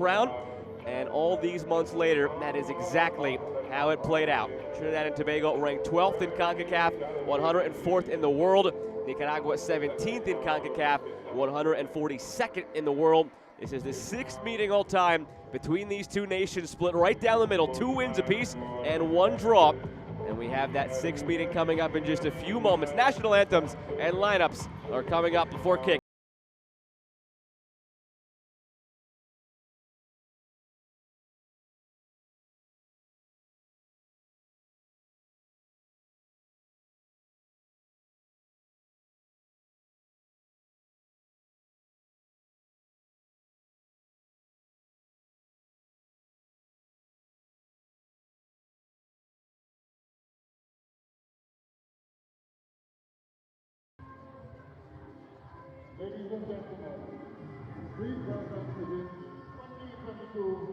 round. And all these months later, that is exactly how it played out. Trinidad and Tobago ranked 12th in Concacaf, 104th in the world. Nicaragua 17th in Concacaf, 142nd in the world. This is the sixth meeting all time between these two nations, split right down the middle, 2 wins apiece and 1 draw. And we have that sixth meeting coming up in just a few moments. National anthems and lineups are coming up before kick. Ladies and gentlemen, please welcome to this 2022-2023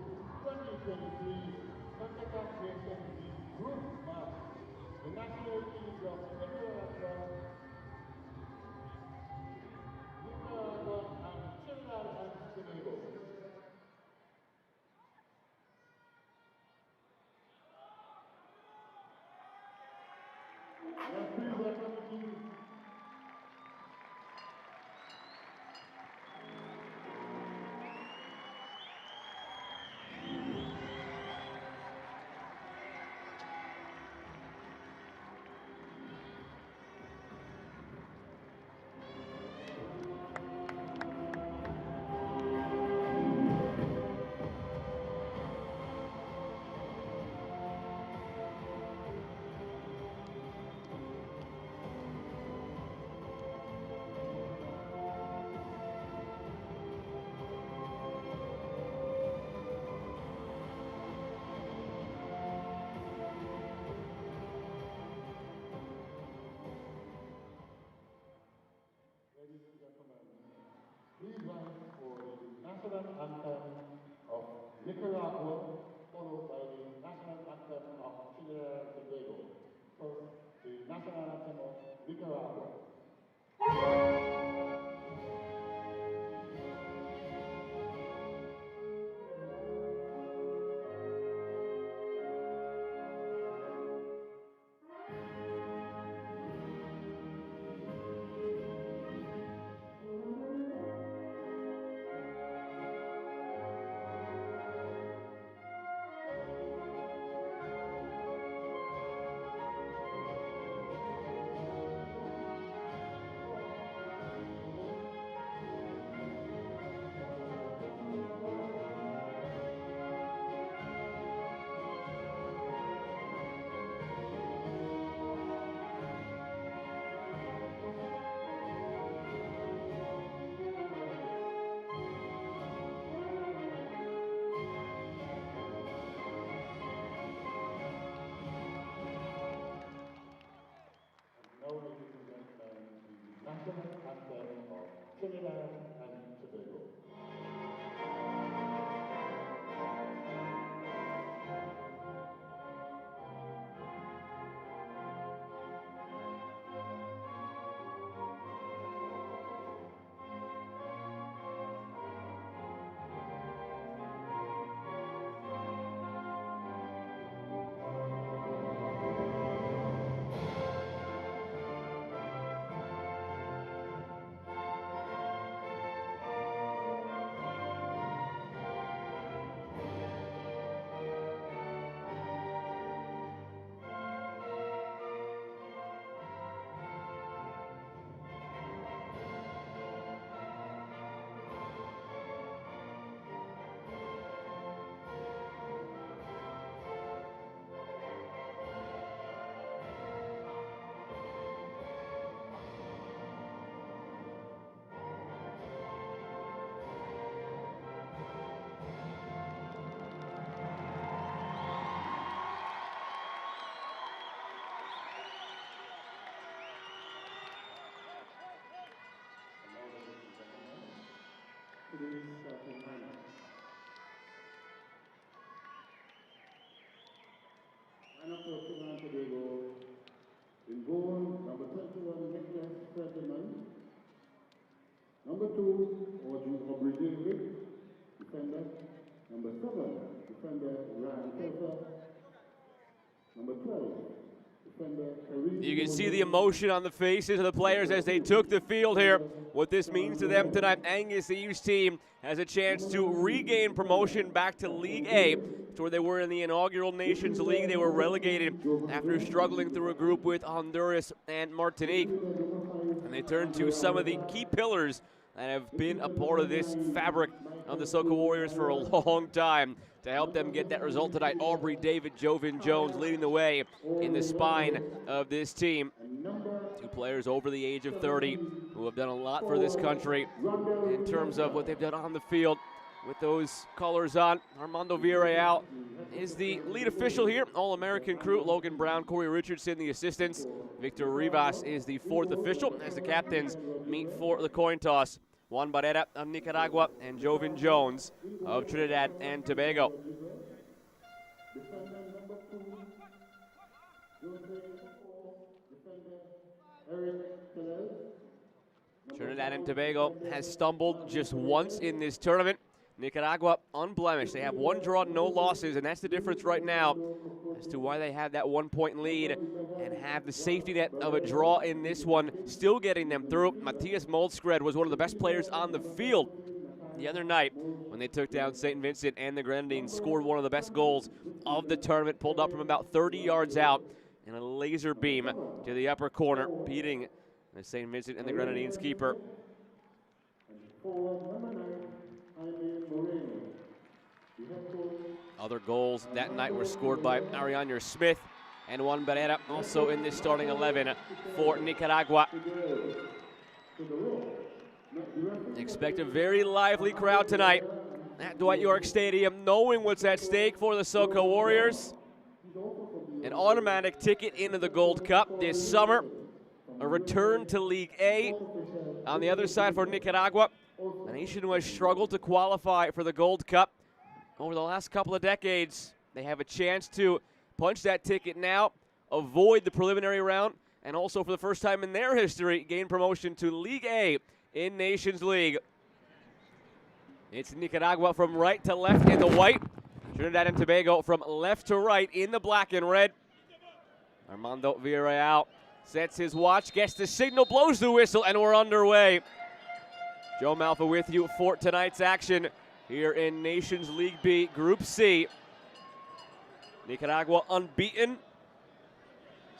Concacaf Nations League Group match, the national teams of Nicaragua, and Trinidad and Tobago. Now please welcome the teams. Please rise for the national anthem of Nicaragua, followed by the national anthem of Trinidad and Tobago. First, the national anthem of Nicaragua. National anthem of Trinidad and Tobago. Today's starting lineup. Lineup for Trinidad and Tobago. In goal, number 21, Nicholas Ferdinand. Number 2, Audrey Aubrey David, defender. 7, defender Ryan Kelfer. Number 12, defender Kareem. You can see the emotion on the faces of the players as they took the field here. What this means to them tonight, Angus Eve's team has a chance to regain promotion back to League A. It's where they were in the inaugural Nations League. They were relegated after struggling through a group with Honduras and Martinique. And they turned to some of the key pillars that have been a part of this fabric of the Soca Warriors for a long time to help them get that result tonight. Aubrey, David, Jovan Jones leading the way in the spine of this team. Two players over the age of 30 who have done a lot for this country in terms of what they've done on the field with those colors on. Armando Villarreal is the lead official here. All-American crew, Logan Brown, Corey Richardson, the assistants. Victor Rivas is the fourth official as the captains meet for the coin toss. Juan Barrera of Nicaragua and Jovan Jones of Trinidad and Tobago. Trinidad and Tobago has stumbled just once in this tournament. Nicaragua unblemished. They have one draw, no losses, and that's the difference right now as to why they have that 1 point lead and have the safety net of a draw in this one, still getting them through. Matthias Moldskred was one of the best players on the field the other night when they took down St. Vincent, and the Grenadines scored one of the best goals of the tournament, pulled up from about 30 yards out in a laser beam to the upper corner, beating the St. Vincent and the Grenadines keeper. Other goals that night were scored by Ariana Smith and Juan Barrera, also in this starting 11 for Nicaragua. Expect a very lively crowd tonight at Dwight York Stadium, knowing what's at stake for the Soca Warriors. An automatic ticket into the Gold Cup this summer, a return to League A. On the other side for Nicaragua, a nation who has struggled to qualify for the Gold Cup over the last couple of decades. They have a chance to punch that ticket now, avoid the preliminary round, and also for the first time in their history, gain promotion to League A in Nations League. It's Nicaragua from right to left in the white. Trinidad and Tobago from left to right in the black and red. Armando Villarreal sets his watch, gets the signal, blows the whistle, and we're underway. Joe Malfa with you for tonight's action here in Nations League B, Group C. Nicaragua unbeaten.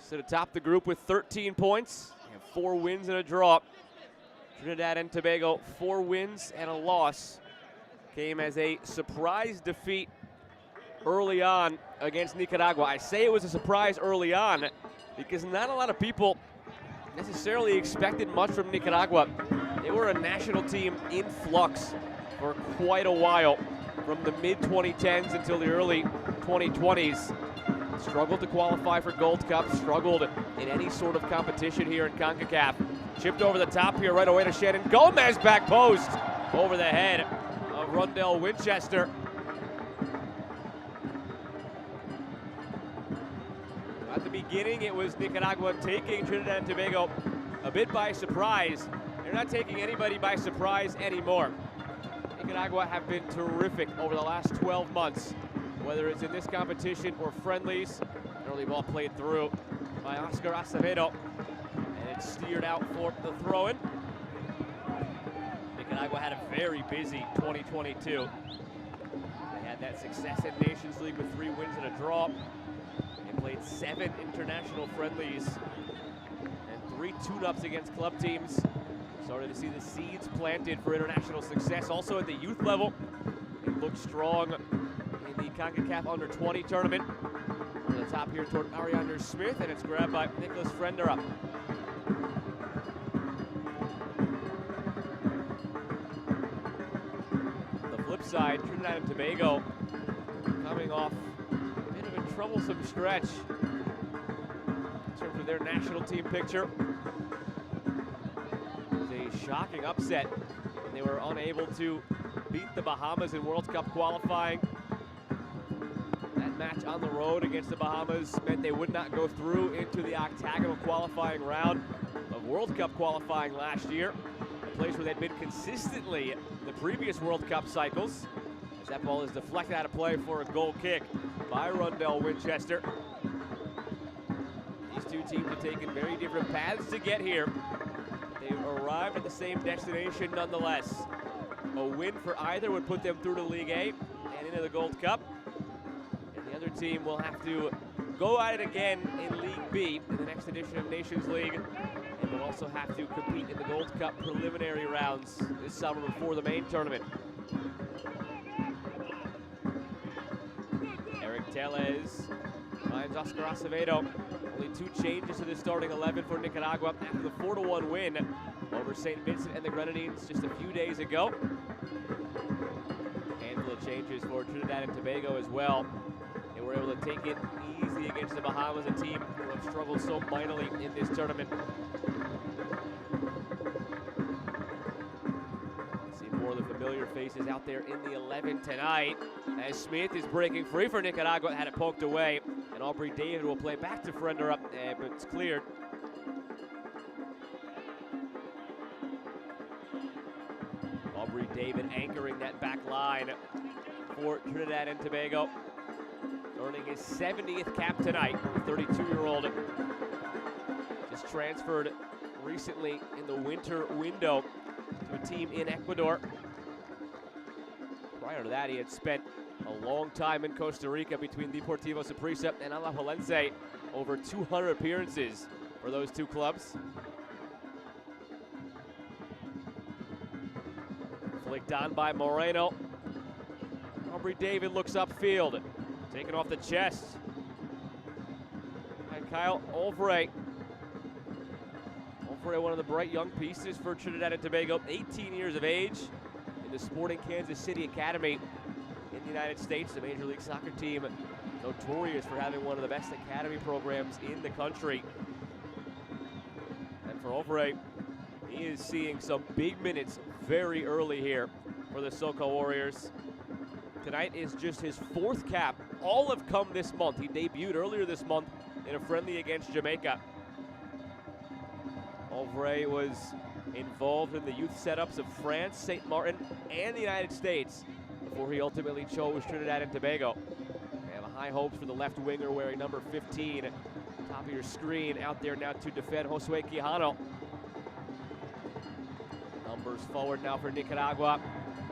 Sit atop the group with 13 points. They have 4 wins and a draw. Trinidad and Tobago, 4 wins and a loss. Came as a surprise defeat early on against Nicaragua. I say it was a surprise early on because not a lot of people necessarily expected much from Nicaragua. They were a national team in flux for quite a while, from the mid-2010s until the early 2020s. Struggled to qualify for Gold Cup, struggled in any sort of competition here in Concacaf. Chipped over the top here right away to Shannon Gomez, back post over the head of Rundell Winchester. At the beginning, it was Nicaragua taking Trinidad and Tobago a bit by surprise. They're not taking anybody by surprise anymore. Nicaragua have been terrific over the last 12 months, whether it's in this competition or friendlies. Early ball played through by Oscar Acevedo, and it's steered out for the throw-in. Nicaragua had a very busy 2022. They had that success in Nations League with 3 wins and a draw. They played 7 international friendlies and 3 tune-ups against club teams. Started to see the seeds planted for international success. Also at the youth level, they looked strong in the Concacaf Under-20 tournament. Over the top here toward Ariana Smith, and it's grabbed by Nicholas Frenderup. The flip side, Trinidad and Tobago coming off a bit of a troublesome stretch in terms of their national team picture. Shocking upset, and they were unable to beat the Bahamas in World Cup qualifying. That match on the road against the Bahamas meant they would not go through into the octagonal qualifying round of World Cup qualifying last year, a place where they'd been consistently in the previous World Cup cycles. As that ball is deflected out of play for a goal kick by Rundell Winchester. These two teams have taken very different paths to get here. They've arrived at the same destination nonetheless. A win for either would put them through to League A and into the Gold Cup. And the other team will have to go at it again in League B in the next edition of Nations League. And will also have to compete in the Gold Cup preliminary rounds this summer before the main tournament. Eric Tellez finds Oscar Acevedo. Only 2 changes to the starting 11 for Nicaragua after the 4-1 win over St. Vincent and the Grenadines just a few days ago. Handful of changes for Trinidad and Tobago as well. They were able to take it easy against the Bahamas, a team who have struggled so mightily in this tournament. See more of the familiar faces out there in the 11 tonight, as Smith is breaking free for Nicaragua, had it poked away, and Aubrey David will play back to Frenderup, but it's cleared. Aubrey David anchoring that back line for Trinidad and Tobago, earning his 70th cap tonight. The 32-year-old just transferred recently in the winter window to a team in Ecuador. Prior to that, he had spent a long time in Costa Rica between Deportivo Saprissa and Alajuelense, over 200 appearances for those two clubs. Flicked on by Moreno. Aubrey David looks upfield, taken off the chest. And Kyle Olvray. Olvray, one of the bright young pieces for Trinidad and Tobago, 18 years of age, in the Sporting Kansas City Academy in the United States, the Major League Soccer team notorious for having one of the best academy programs in the country. And for Olvray, he is seeing some big minutes very early here for the Soca Warriors. Tonight is just his 4th cap. All have come this month. He debuted earlier this month in a friendly against Jamaica. Olvray was involved in the youth setups of France, St. Martin, and the United States before he ultimately chose Trinidad and Tobago. They have high hopes for the left winger wearing number 15. Top of your screen out there now to defend Josue Quijano. Numbers forward now for Nicaragua.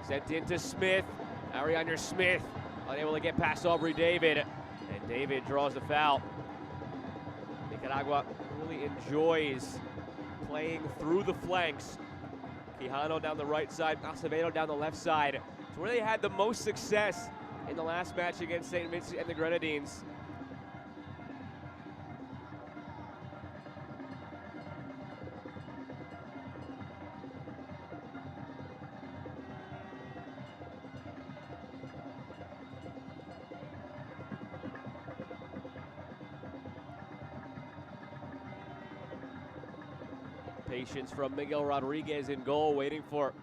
Sent into Smith. Ariana Smith unable to get past Aubrey David. And David draws the foul. Nicaragua really enjoys playing through the flanks. Quijano down the right side, Acevedo down the left side. It's where they had the most success in the last match against St. Vincent and the Grenadines. Patience from Miguel Rodriguez in goal, waiting for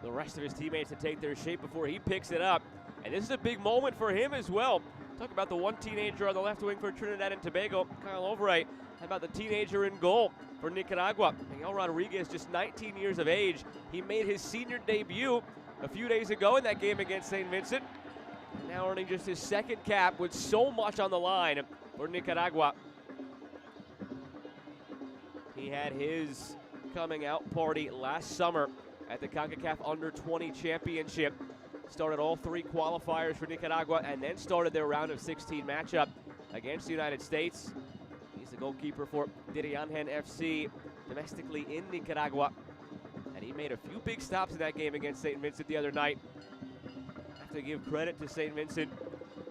the rest of his teammates to take their shape before he picks it up. And this is a big moment for him as well. Talk about the one teenager on the left wing for Trinidad and Tobago, Kyle Olvray. How about the teenager in goal for Nicaragua? Miguel Rodriguez, just 19 years of age. He made his senior debut a few days ago in that game against St. Vincent. And now earning just his 2nd cap with so much on the line for Nicaragua. He had his coming out party last summer at the Concacaf Under-20 Championship. Started all 3 qualifiers for Nicaragua and then started their round of 16 matchup against the United States. He's the goalkeeper for Diriangen FC domestically in Nicaragua. And he made a few big stops in that game against St. Vincent the other night. I have to give credit to St. Vincent.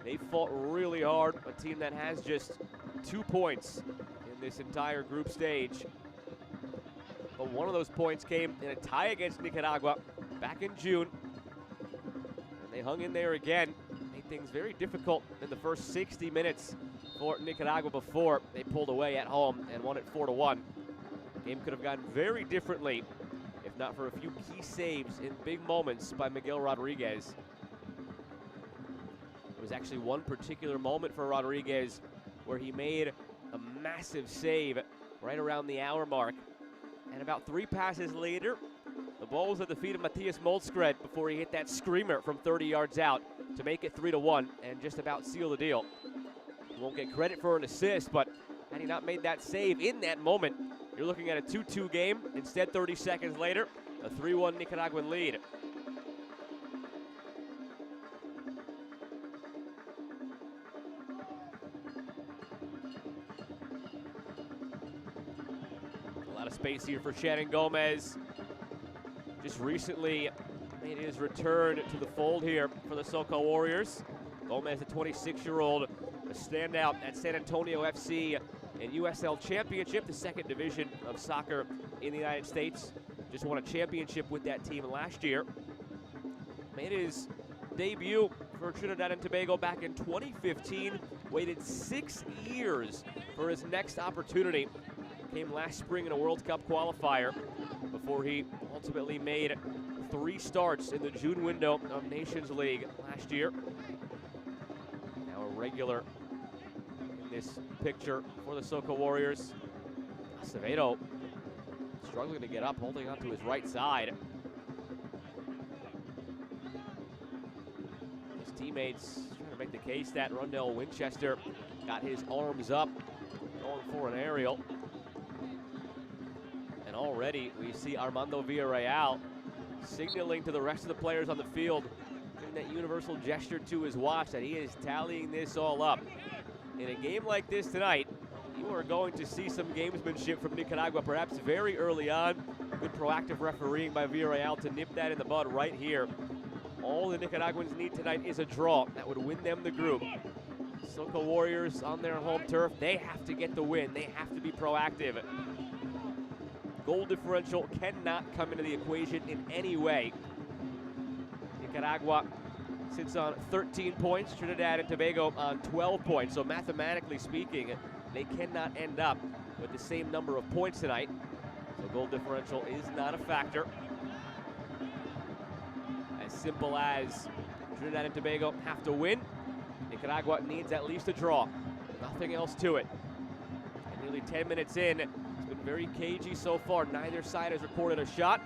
They fought really hard, a team that has just 2 points in this entire group stage. But one of those points came in a tie against Nicaragua back in June. And they hung in there again. Made things very difficult in the first 60 minutes for Nicaragua before they pulled away at home and won it 4-1. Game could have gone very differently if not for a few key saves in big moments by Miguel Rodriguez. There was actually one particular moment for Rodriguez where he made a massive save right around the hour mark. And about 3 passes later, the ball was at the feet of Matthias Moldskred before he hit that screamer from 30 yards out. to make it 3-1 and just about seal the deal. He won't get credit for an assist, but had he not made that save in that moment, you're looking at a 2-2 game. Instead, 30 seconds later, a 3-1 Nicaraguan lead. A lot of space here for Shannon Gomez. Just recently made his return to the fold here for the SoCo Warriors. Gomez, the 26-year-old, a standout at San Antonio FC in USL Championship, the second division of soccer in the United States. Just won a championship with that team last year. Made his debut for Trinidad and Tobago back in 2015. Waited 6 years for his next opportunity. Came last spring in a World Cup qualifier before he ultimately made 3 starts in the June window of Nations League last year. Now a regular in this picture for the SoCo Warriors. Acevedo struggling to get up, holding onto his right side. His teammates trying to make the case that Rondell Winchester got his arms up, going for an aerial. And already we see Armando Villarreal signaling to the rest of the players on the field, giving that universal gesture to his watch that he is tallying this all up. In a game like this tonight, you are going to see some gamesmanship from Nicaragua, perhaps very early on. Good proactive refereeing by Villarreal to nip that in the bud right here. All the Nicaraguans need tonight is a draw. That would win them the group. SoCo Warriors on their home turf, they have to get the win. They have to be proactive. Goal differential cannot come into the equation in any way. Nicaragua sits on 13 points, Trinidad and Tobago on 12 points. So mathematically speaking, they cannot end up with the same number of points tonight. So goal differential is not a factor. As simple as Trinidad and Tobago have to win, Nicaragua needs at least a draw. Nothing else to it. And nearly 10 minutes in, it's been very cagey so far. Neither side has recorded a shot.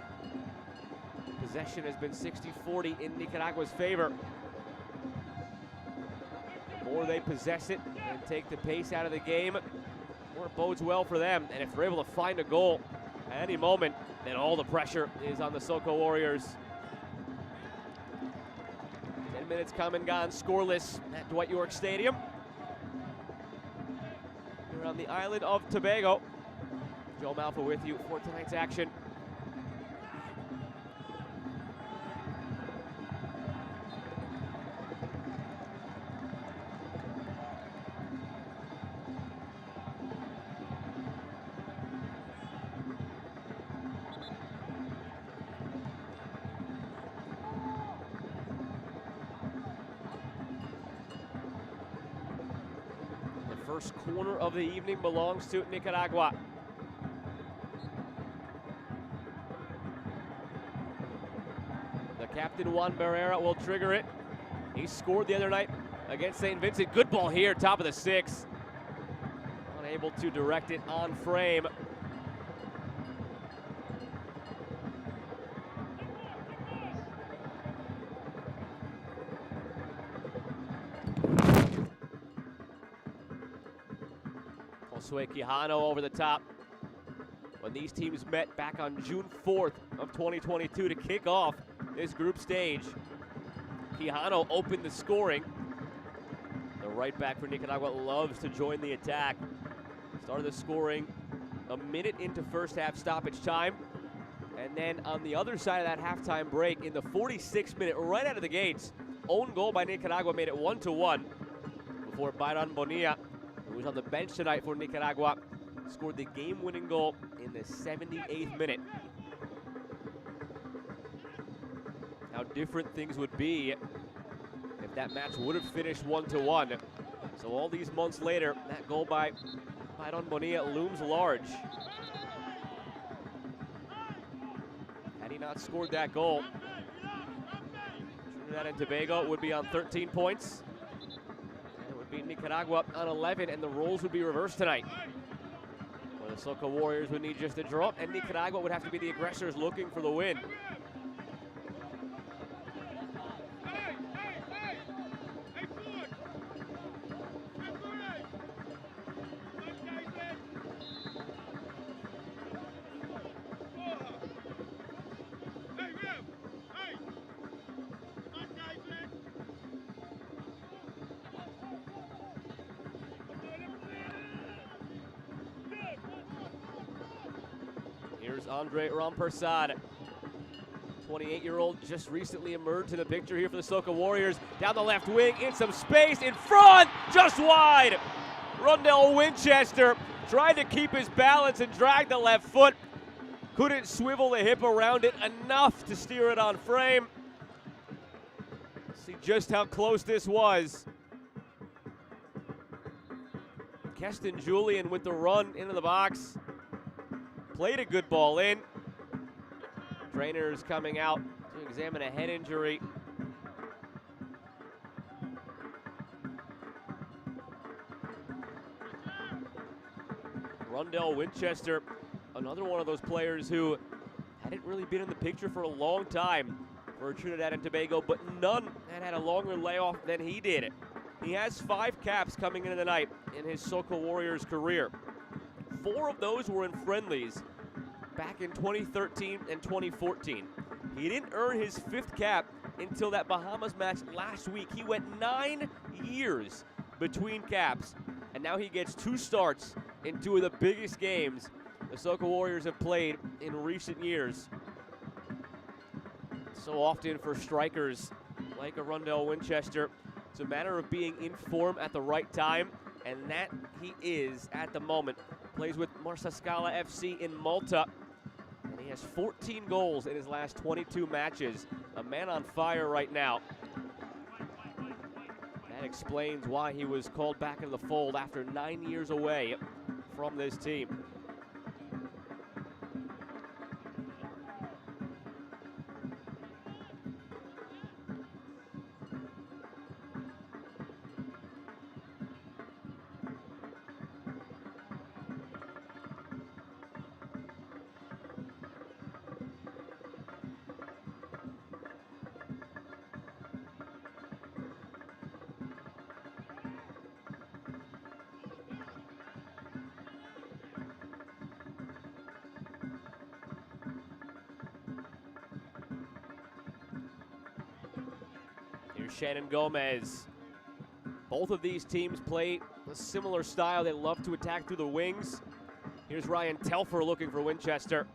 Possession has been 60-40 in Nicaragua's favor. The more they possess it and take the pace out of the game, the more it bodes well for them. And if they're able to find a goal at any moment, then all the pressure is on the SoCo Warriors. 10 minutes come and gone, scoreless at Dwight York Stadium. Here on the island of Tobago. Joe Malfa with you for tonight's action. The first corner of the evening belongs to Nicaragua. Captain Juan Barrera will trigger it. He scored the other night against St. Vincent. Good ball here, top of the 6. Unable to direct it on frame. Josue Quijano over the top. When these teams met back on June 4th of 2022 to kick off this group stage, Quijano opened the scoring. The right back for Nicaragua loves to join the attack. Started the scoring a minute into first half stoppage time. And then on the other side of that halftime break, in the 46th minute, right out of the gates, own goal by Nicaragua made it 1-1 before Byron Bonilla, who was on the bench tonight for Nicaragua, scored the game-winning goal in the 78th minute. How different things would be if that match would have finished 1-1. So all these months later, that goal by Byron Bonilla looms large. Had he not scored that goal, Trinidad and Tobago would be on 13 points. And it would be Nicaragua on 11, and the roles would be reversed tonight. Where the SoCo Warriors would need just a draw, and Nicaragua would have to be the aggressors looking for the win. Here's Andre Rampersad. 28-year-old just recently emerged in the picture here for the Soca Warriors. Down the left wing, in some space, in front, just wide. Rondell Winchester tried to keep his balance and drag the left foot. Couldn't swivel the hip around it enough to steer it on frame. See just how close this was. Keston Julian with the run into the box. Played a good ball in. Trainers coming out to examine a head injury. Rondell Winchester, another one of those players who hadn't really been in the picture for a long time for Trinidad and Tobago, but none had a longer layoff than he did. He has 5 caps coming into the night in his Soca Warriors career. 4 of those were in friendlies back in 2013 and 2014. He didn't earn his 5th cap until that Bahamas match last week. He went 9 years between caps, and now he gets 2 starts in 2 of the biggest games the Soca Warriors have played in recent years. So often for strikers like a Rondell Winchester, it's a matter of being in form at the right time, and that he is at the moment. Plays with Marsascala FC in Malta, and he has 14 goals in his last 22 matches. A man on fire right now. That explains why he was called back into the fold after 9 years away from this team. Here's Shannon Gomez. Both of these teams play a similar style. They love to attack through the wings. Here's Ryan Telfer looking for Winchester.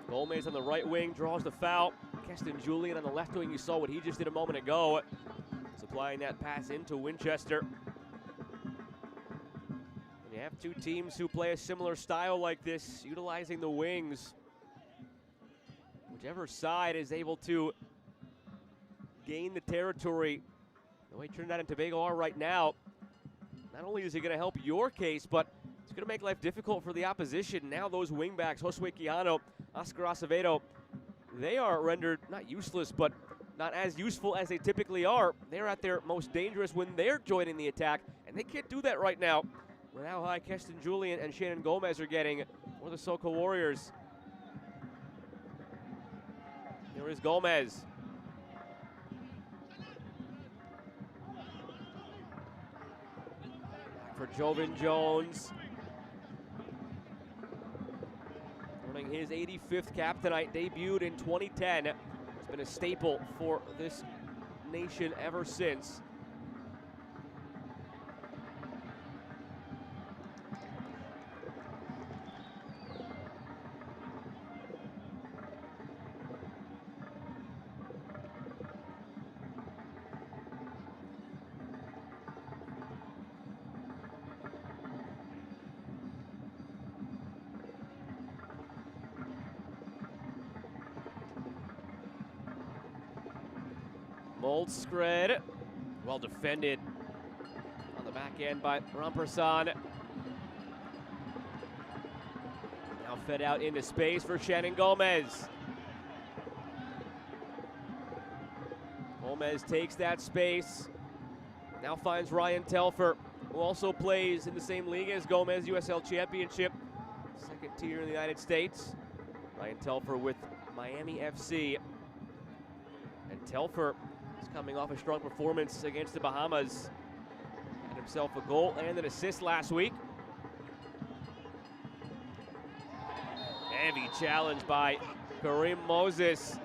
Gomez on the right wing draws the foul. Keston Julian on the left wing. You saw what he just did a moment ago, supplying that pass into Winchester. You have 2 teams who play a similar style like this, utilizing the wings. Whichever side is able to gain the territory the way Trinidad and Tobago are right now, not only is it going to help your case, but it's going to make life difficult for the opposition. Now those wingbacks, Josue Quijano, Oscar Acevedo, they are rendered not useless, but not as useful as they typically are. They're at their most dangerous when they're joining the attack, and they can't do that right now. With how high Keston Julian and Shannon Gomez are getting for the Soca Warriors. Here is Gomez. Back for Jovan Jones. Earning his 85th cap tonight, debuted in 2010. It's been a staple for this nation ever since. Moldskred, well defended on the back end by Rampersad. Now fed out into space for Shannon Gomez. Gomez takes that space, now finds Ryan Telfer, who also plays in the same league as Gomez, USL Championship, 2nd tier in the United States. Ryan Telfer with Miami FC. And Telfer is coming off a strong performance against the Bahamas. Had himself a goal and an assist last week. Heavy challenge by Kareem Moses.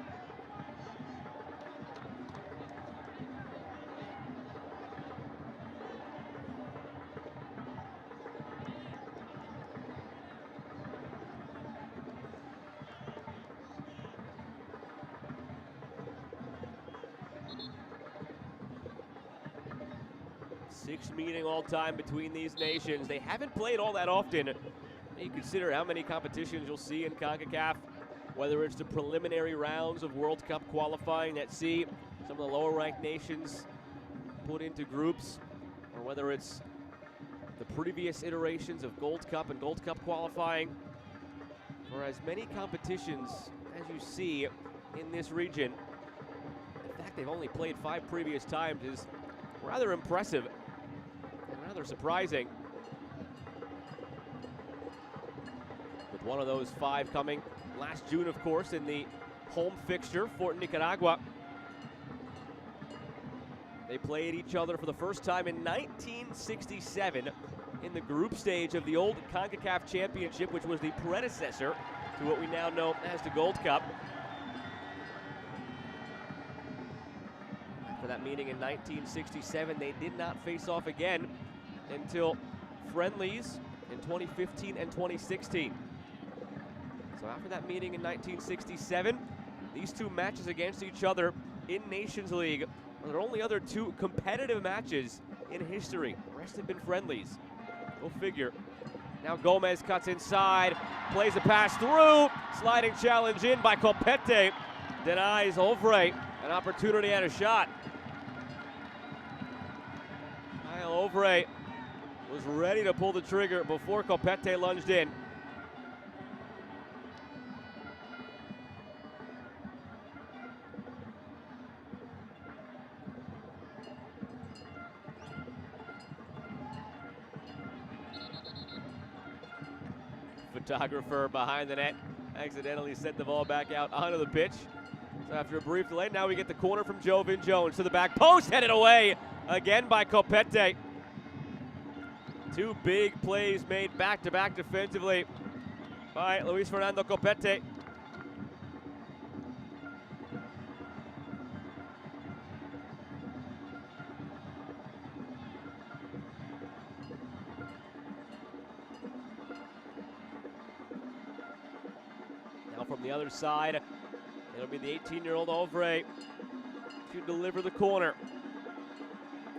Sixth meeting all time between these nations. They haven't played all that often. You consider how many competitions you'll see in Concacaf, whether it's the preliminary rounds of World Cup qualifying that see some of the lower ranked nations put into groups, or whether it's the previous iterations of Gold Cup and Gold Cup qualifying. For as many competitions as you see in this region, the fact they've only played 5 previous times is rather impressive and rather surprising. With one of those 5 coming last June, of course, in the home fixture for Nicaragua. They played each other for the first time in 1967 in the group stage of the old Concacaf Championship, which was the predecessor to what we now know as the Gold Cup. After that meeting in 1967, they did not face off again until friendlies in 2015 and 2016. So after that meeting in 1967, these 2 matches against each other in Nations League are the only other 2 competitive matches in history. The rest have been friendlies. Go figure. Now Gomez cuts inside, plays a pass through, sliding challenge in by Copete, denies Ovre an opportunity and a shot. Kyle Ovre was ready to pull the trigger before Copete lunged in. Photographer behind the net accidentally sent the ball back out onto the pitch. So after a brief delay, now we get the corner from Jovin Jones to the back post, headed away again by Copete. 2 big plays made back-to-back defensively by Luis Fernando Copete. From the other side, it'll be the 18-year-old Ovre to deliver the corner.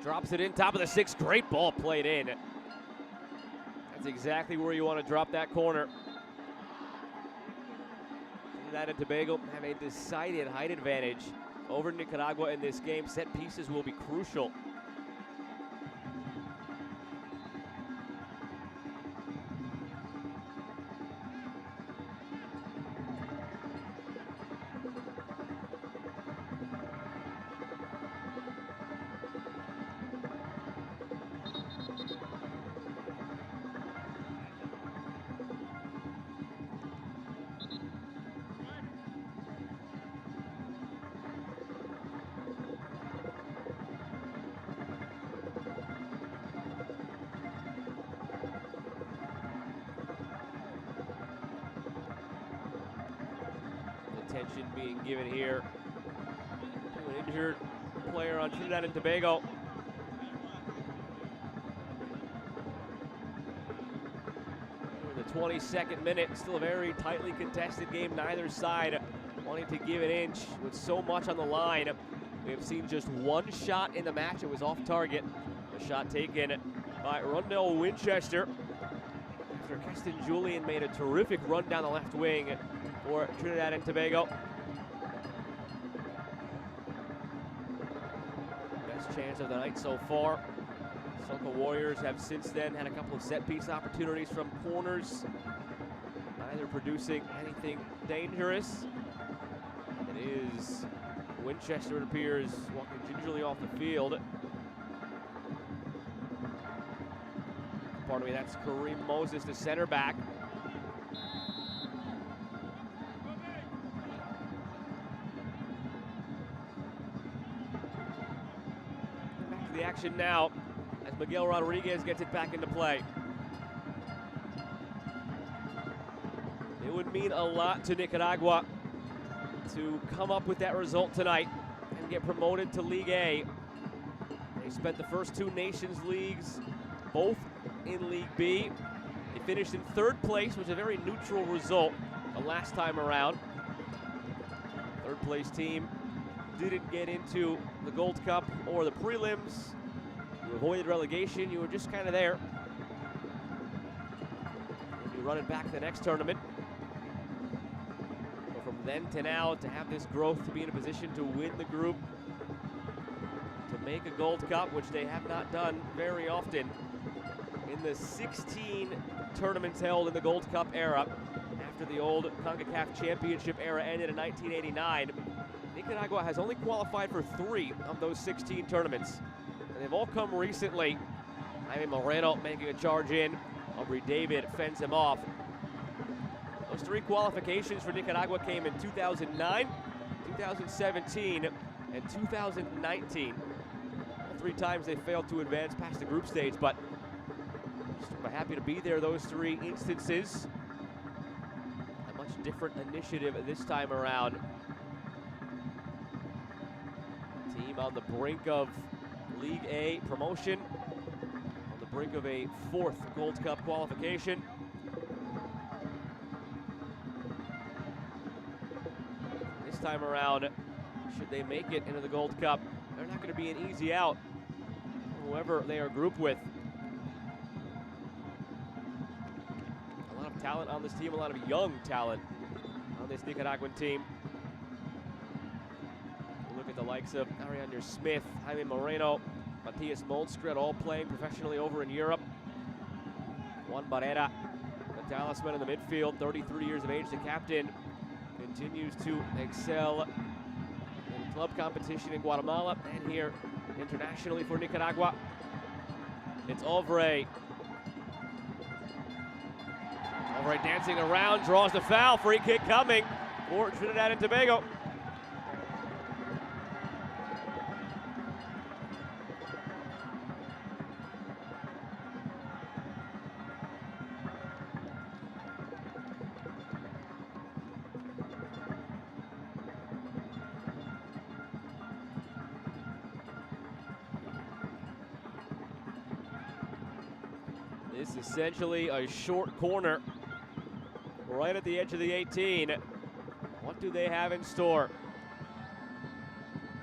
Drops it in, top of the 6, great ball played in. That's exactly where you want to drop that corner. Trinidad and Tobago have a decided height advantage over Nicaragua in this game. Set pieces will be crucial. Attention being given here to an injured player on Trinidad and Tobago. In the 22nd minute, still a very tightly contested game, neither side wanting to give an inch with so much on the line. We have seen just 1 shot in the match. It was off target. The shot taken by Rondell Winchester after Keston Julian made a terrific run down the left wing for Trinidad and Tobago. Best chance of the night so far. Soca Warriors have since then had a couple of set-piece opportunities from corners, neither producing anything dangerous. It is Winchester, it appears, walking gingerly off the field. Pardon me, that's Kareem Moses, the center back. Back to the action now as Miguel Rodriguez gets it back into play. It would mean a lot to Nicaragua to come up with that result tonight and get promoted to League A. They spent the first 2 Nations Leagues both in League B. They finished in 3rd place, which is a very neutral result the last time around. 3rd place team didn't get into the Gold Cup or the prelims. You avoided relegation, you were just kind of there. And you run it back to the next tournament. So from then to now, to have this growth, to be in a position to win the group, to make a Gold Cup, which they have not done very often. In the 16 tournaments held in the Gold Cup era, after the old Concacaf Championship era ended in 1989, Nicaragua has only qualified for 3 of those 16 tournaments. And they've all come recently. Jaime Moreno making a charge in. Aubrey David fends him off. Those 3 qualifications for Nicaragua came in 2009, 2017, and 2019. All 3 times they failed to advance past the group stage, but I'm happy to be there those 3 instances. A much different initiative this time around. Team on the brink of League A promotion, on the brink of a 4th Gold Cup qualification. This time around, should they make it into the Gold Cup, they're not going to be an easy out, whoever they are grouped with. A lot of talent on this team, a lot of young talent on this Nicaraguan team. Look at the likes of Ariane Smith, Jaime Moreno, Matias Moldskred, all playing professionally over in Europe. Juan Barrera, the talisman in the midfield, 33 years of age, the captain, continues to excel in club competition in Guatemala and here internationally for Nicaragua. It's Ovray. Ovray dancing around, draws the foul, free kick coming for Trinidad and Tobago. This is essentially a short corner right at the edge of the 18. What do they have in store?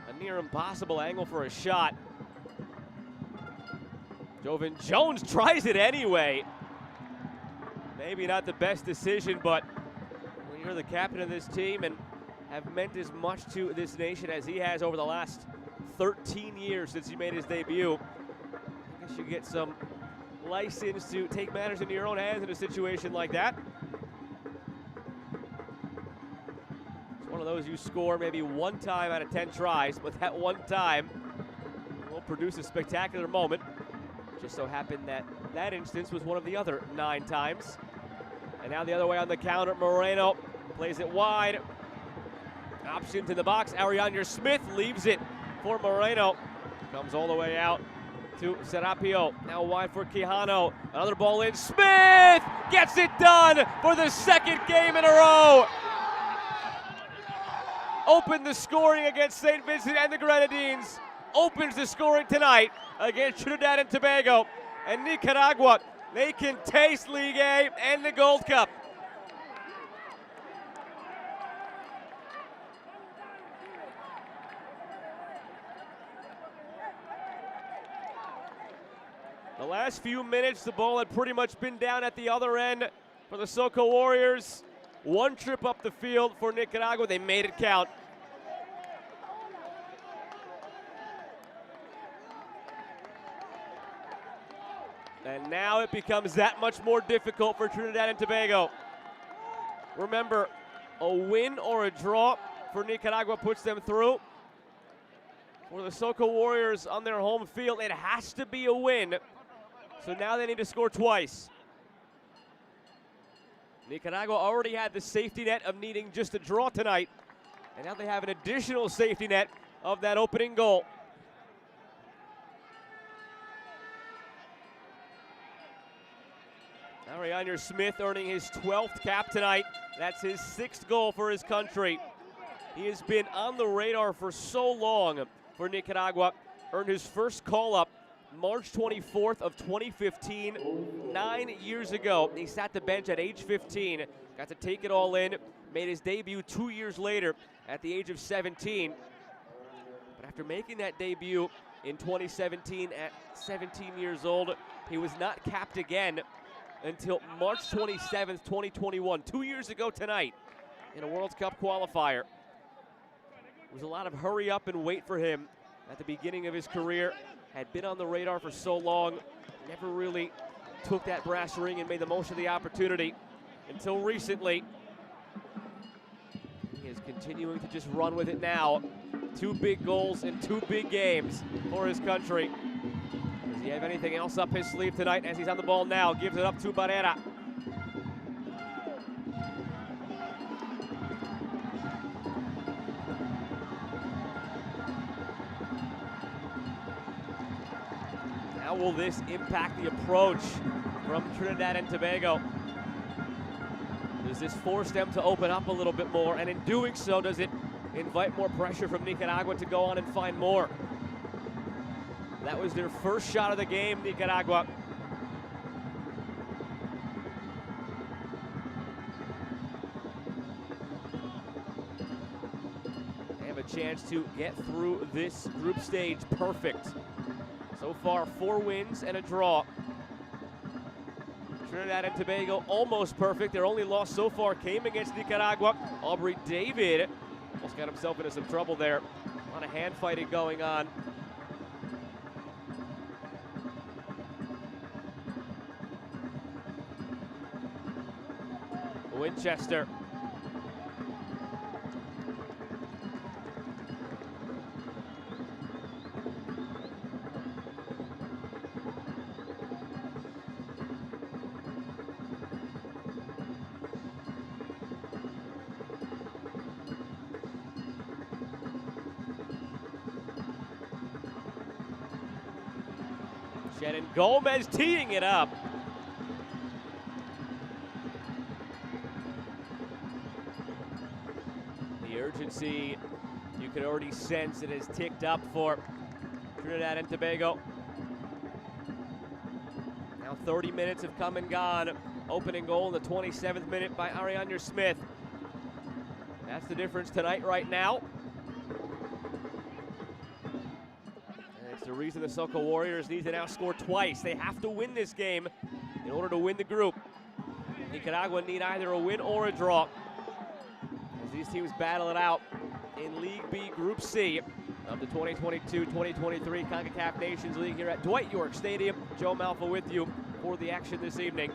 A near impossible angle for a shot. Jovan Jones tries it anyway. Maybe not the best decision, but when you're the captain of this team and have meant as much to this nation as he has over the last 13 years since he made his debut, I guess you get some license to take matters into your own hands in a situation like that. It's one of those you score maybe 1 time out of 10 tries, but that 1 time will produce a spectacular moment. Just so happened that that instance was one of the other 9 times. And now the other way on the counter, Moreno plays it wide. Option to the box, Ariane Smith leaves it for Moreno. Comes all the way out to Serapio, now wide for Quijano. Another ball in, Smith gets it done for the 2nd game in a row. Opened the scoring against St. Vincent and the Grenadines. Opens the scoring tonight against Trinidad and Tobago. And Nicaragua, they can taste League A and the Gold Cup. The last few minutes, the ball had pretty much been down at the other end for the Soco Warriors. 1 trip up the field for Nicaragua. They made it count. And now it becomes that much more difficult for Trinidad and Tobago. Remember, a win or a draw for Nicaragua puts them through. For the Soco Warriors on their home field, it has to be a win. So now they need to score twice. Nicaragua already had the safety net of needing just a draw tonight. And now they have an additional safety net of that opening goal. Ariane Smith earning his 12th cap tonight. That's his 6th goal for his country. He has been on the radar for so long for Nicaragua. Earned his first call-up March 24th of 2015, 9 years ago. He sat the bench at age 15, got to take it all in, made his debut 2 years later at the age of 17. But after making that debut in 2017 at 17 years old. He was not capped again until March 27th, 2021, 2 years ago tonight in a World Cup qualifier. It was a lot of hurry up and wait for him at the beginning of his career. Had been on the radar for so long, never really took that brass ring and made the most of the opportunity until recently. He is continuing to just run with it now. 2 big goals in 2 big games for his country. Does he have anything else up his sleeve tonight as he's on the ball now? Gives it up to Barrera. How will this impact the approach from Trinidad and Tobago? Does this force them to open up a little bit more? And in doing so, does it invite more pressure from Nicaragua to go on and find more? That was their first shot of the game, Nicaragua. They have a chance to get through this group stage perfect. So far, 4 wins and a draw. Trinidad and Tobago almost perfect. Their only loss so far came against Nicaragua. Aubrey David almost got himself into some trouble there. A lot of hand fighting going on. Winchester. Shannon Gomez teeing it up. The urgency you could already sense it has ticked up for Trinidad and Tobago. Now 30 minutes have come and gone. Opening goal in the 27th minute by Ariana Smith. That's the difference tonight right now. The reason the Soca Warriors need to now score twice. They have to win this game in order to win the group. Nicaragua need either a win or a draw as these teams battle it out in League B Group C of the 2022-2023 Concacaf Nations League here at Dwight York Stadium. Joe Malfa with you for the action this evening.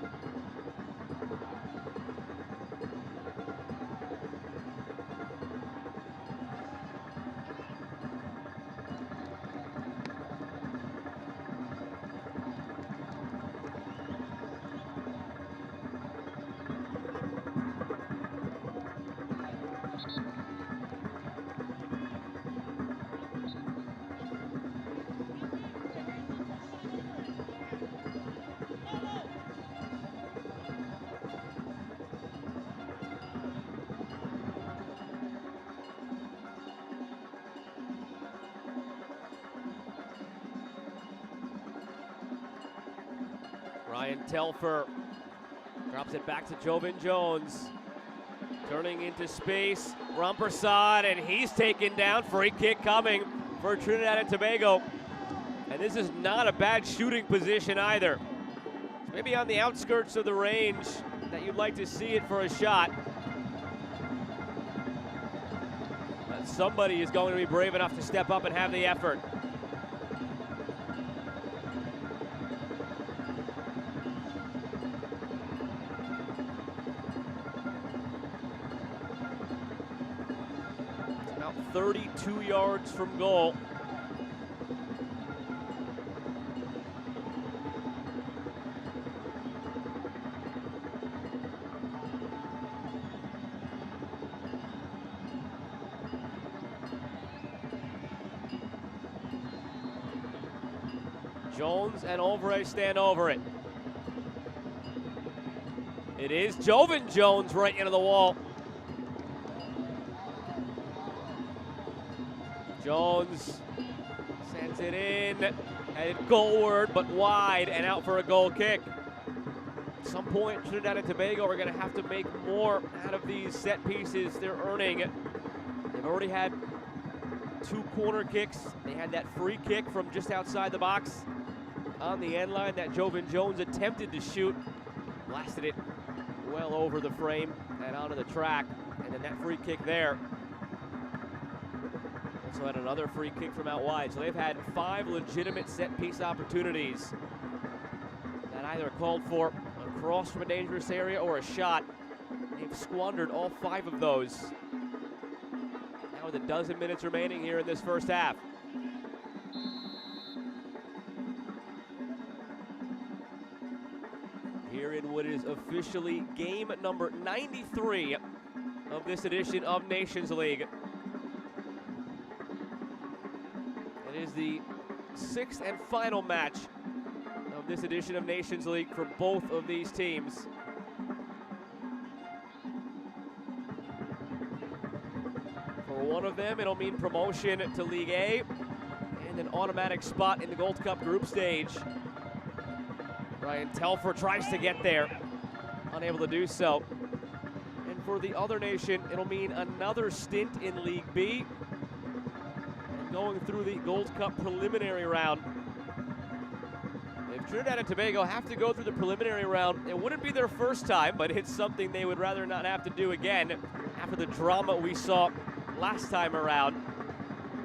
Ryan Telfer drops it back to Jovan Jones. Turning into space, Rampersad, and he's taken down. Free kick coming for Trinidad and Tobago. And this is not a bad shooting position either. It's maybe on the outskirts of the range that you'd like to see it for a shot. But somebody is going to be brave enough to step up and have the effort. About 32 yards from goal. Jones and Alvarez stand over it. It is Jovan Jones right into the wall. Jones sends it in, headed goalward, but wide and out for a goal kick. At some point, Trinidad and Tobago are going to have to make more out of these set pieces they're earning. They've already had 2 corner kicks. They had that free kick from just outside the box on the end line that Jovan Jones attempted to shoot. Blasted it well over the frame and onto the track. And then that free kick there. Also had another free kick from out wide. So they've had 5 legitimate set-piece opportunities that either called for a cross from a dangerous area or a shot. They've squandered all 5 of those. Now with a dozen minutes remaining here in this first half. Here in what is officially game number 93 of this edition of Nations League. It is the 6th and final match of this edition of Nations League for both of these teams. For one of them, it'll mean promotion to League A and an automatic spot in the Gold Cup group stage. Ryan Telfer tries to get there, unable to do so. And for the other nation, it'll mean another stint in League B and going through the Gold Cup preliminary round. If Trinidad and Tobago have to go through the preliminary round, it wouldn't be their first time, but it's something they would rather not have to do again after the drama we saw last time around.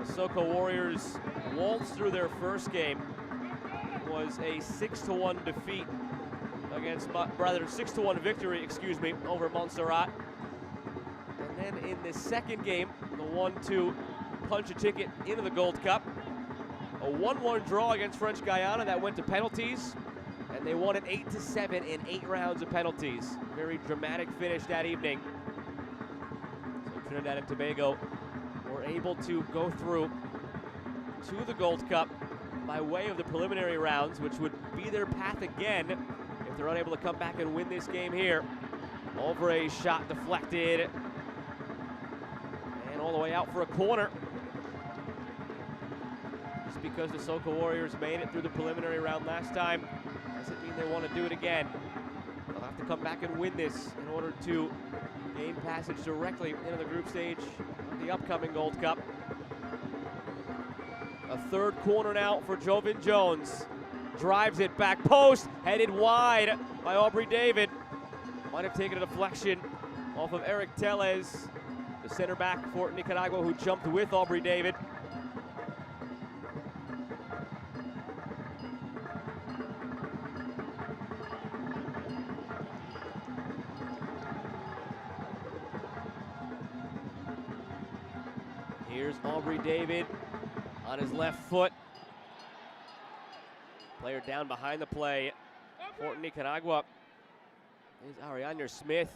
The Soco Warriors waltzed through their first game. Was a 6-1 defeat against, rather 6-1 victory, excuse me, over Montserrat. And then in the second game, the 1-2 punch a ticket into the Gold Cup. A 1-1 draw against French Guiana that went to penalties, and they won it 8-7 in 8 rounds of penalties. Very dramatic finish that evening. So Trinidad and Tobago were able to go through to the Gold Cup by way of the preliminary rounds, which would be their path again if they're unable to come back and win this game here. Alvarez shot deflected, and all the way out for a corner. Just because the Soco Warriors made it through the preliminary round last time doesn't mean they want to do it again. They'll have to come back and win this in order to gain passage directly into the group stage of the upcoming Gold Cup. A third corner now for Jovan Jones. Drives it back post, headed wide by Aubrey David. Might have taken a deflection off of Eric Tellez, the center back for Nicaragua, who jumped with Aubrey David. Here's Aubrey David on his left foot. Player down behind the play for Nicaragua is Ariana Smith,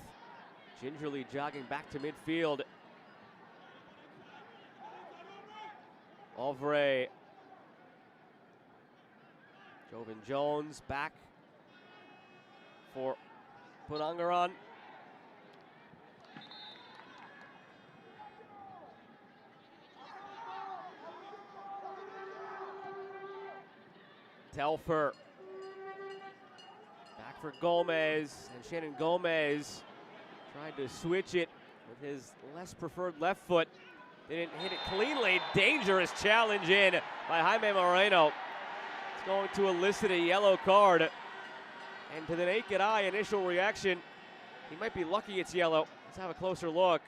gingerly jogging back to midfield. Ovray. Jovan Jones back for Punangaran. Telfer. Back for Gomez, and Shannon Gomez tried to switch it with his less preferred left foot. Didn't hit it cleanly. Dangerous challenge in by Jaime Moreno. It's going to elicit a yellow card. And to the naked eye, initial reaction, he might be lucky it's yellow. Let's have a closer look.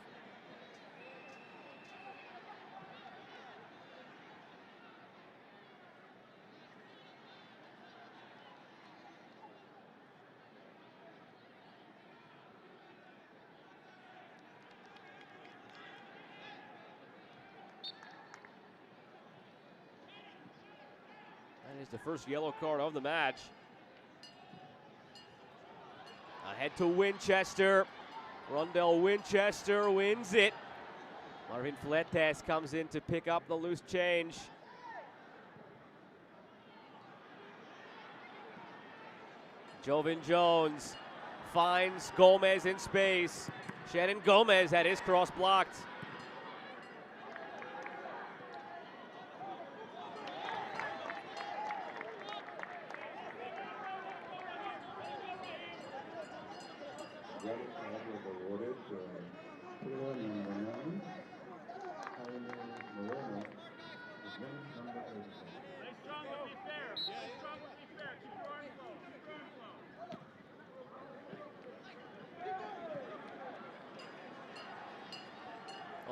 That is the first yellow card of the match. Ahead to Winchester. Rondell Winchester wins it. Marvin Fletes comes in to pick up the loose change. Jovan Jones finds Gomez in space. Shannon Gomez had his cross blocked.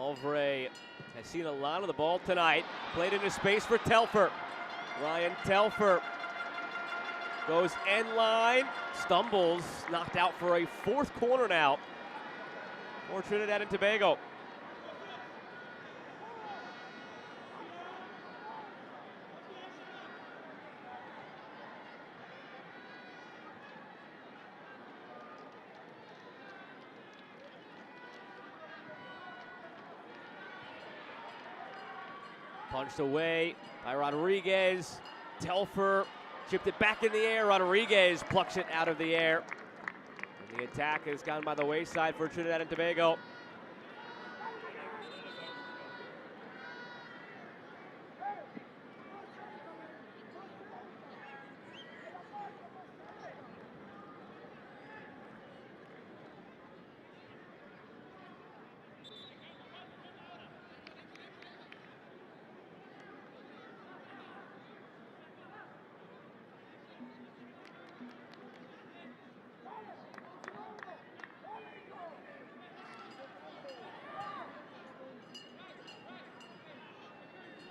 Alvray has seen a lot of the ball tonight. Played into space for Telfer. Ryan Telfer goes end line, stumbles, knocked out for a fourth corner now for Trinidad and Tobago. Punched away by Rodriguez. Telfer chipped it back in the air. Rodriguez plucks it out of the air. And the attack has gone by the wayside for Trinidad and Tobago.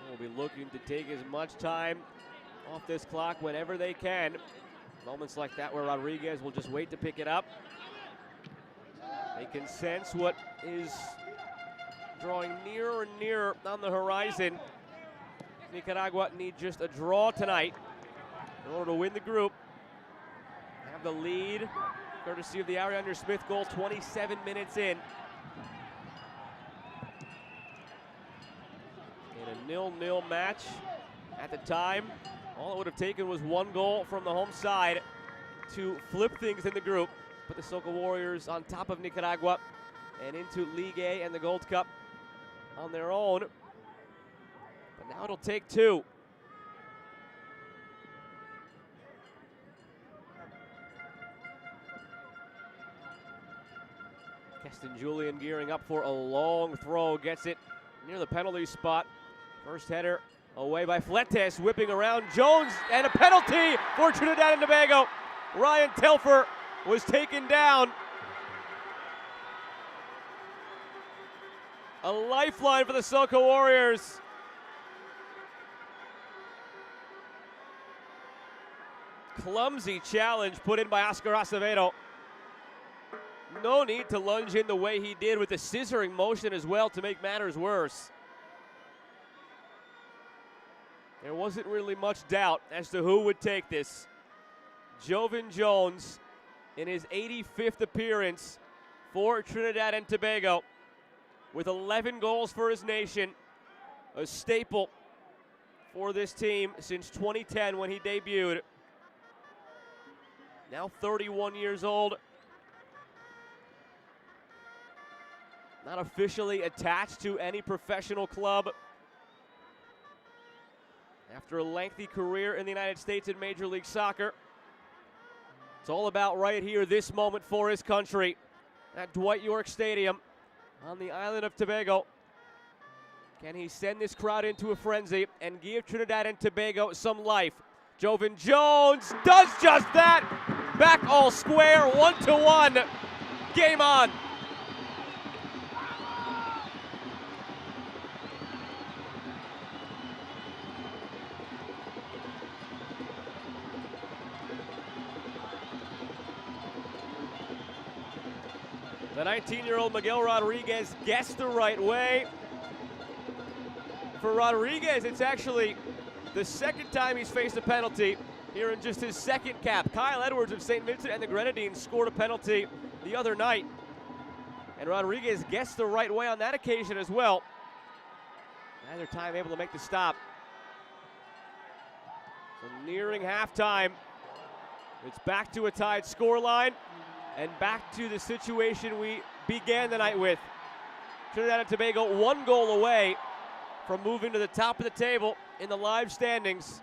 Will be looking to take as much time off this clock whenever they can. Moments like that where Rodriguez will just wait to pick it up. They can sense what is drawing nearer and nearer on the horizon. Nicaragua need just a draw tonight in order to win the group. Have the lead, courtesy of the Ariander Smith goal, 27 minutes in. In a 0-0 match at the time, all it would have taken was one goal from the home side to flip things in the group, put the Soca Warriors on top of Nicaragua and into League A and the Gold Cup on their own. But now it'll take two. Keston Julian gearing up for a long throw, gets it near the penalty spot. First header away by Fletes, whipping around Jones, and a penalty for Trinidad and Tobago. Ryan Telfer was taken down. A lifeline for the Soca Warriors. Clumsy challenge put in by Oscar Acevedo. No need to lunge in the way he did with the scissoring motion as well to make matters worse. There wasn't really much doubt as to who would take this. Jovan Jones, in his 85th appearance for Trinidad and Tobago, with 11 goals for his nation, a staple for this team since 2010 when he debuted. Now 31 years old. Not officially attached to any professional club. After a lengthy career in the United States in Major League Soccer, it's all about right here, this moment for his country at Dwight York Stadium on the island of Tobago. Can he send this crowd into a frenzy and give Trinidad and Tobago some life? Jovan Jones does just that. Back all square, 1-1. Game on. The 19-year-old Miguel Rodriguez guessed the right way. For Rodriguez, it's actually the second time he's faced a penalty here in just his second cap. Kyle Edwards of St. Vincent and the Grenadines scored a penalty the other night. And Rodriguez guessed the right way on that occasion as well. Neither time able to make the stop. So nearing halftime, it's back to a tied scoreline. And back to the situation we began the night with. Trinidad and Tobago 1 goal away from moving to the top of the table in the live standings.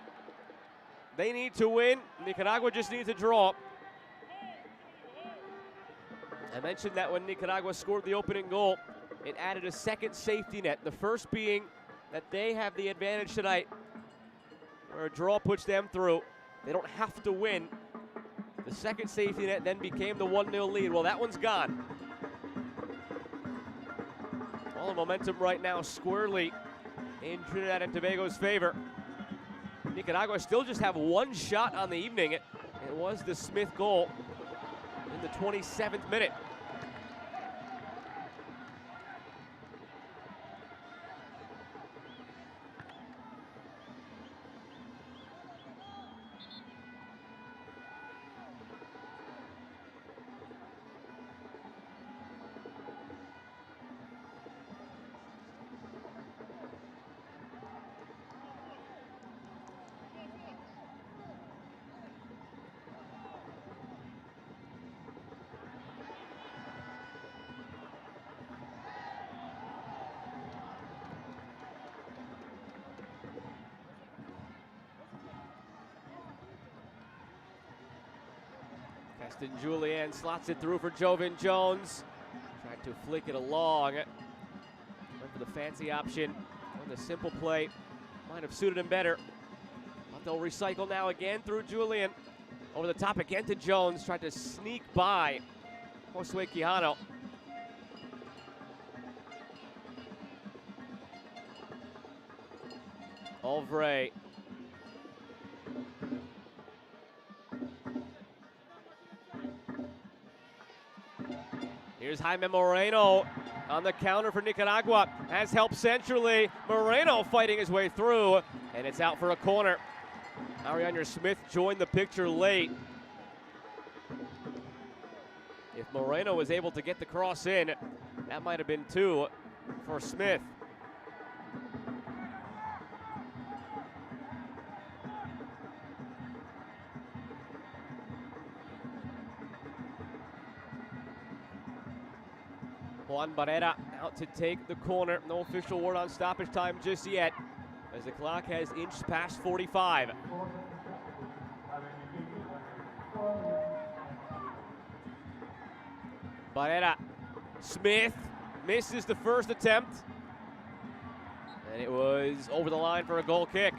They need to win. Nicaragua just needs a draw. I mentioned that when Nicaragua scored the opening goal, it added a second safety net. The first being that they have the advantage tonight, where a draw puts them through. They don't have to win. The second safety net then became the 1-0 lead. Well, that one's gone. All the momentum right now squarely in Trinidad and Tobago's favor. Nicaragua still just have one shot on the evening. It was the Smith goal in the 27th minute. Julien slots it through for Jovan Jones. Tried to flick it along. Went for the fancy option. When the simple play might have suited him better. But they'll recycle now again through Julien. Over the top again to Jones. Tried to sneak by Josue Quijano. Olvray. Here's Jaime Moreno on the counter for Nicaragua. Has help centrally. Moreno fighting his way through, and it's out for a corner. Ariana Smith joined the picture late. If Moreno was able to get the cross in, that might have been two for Smith. Juan Barrera out to take the corner. No official word on stoppage time just yet, as the clock has inched past 45. Barrera. Smith misses the first attempt. And it was over the line for a goal kick.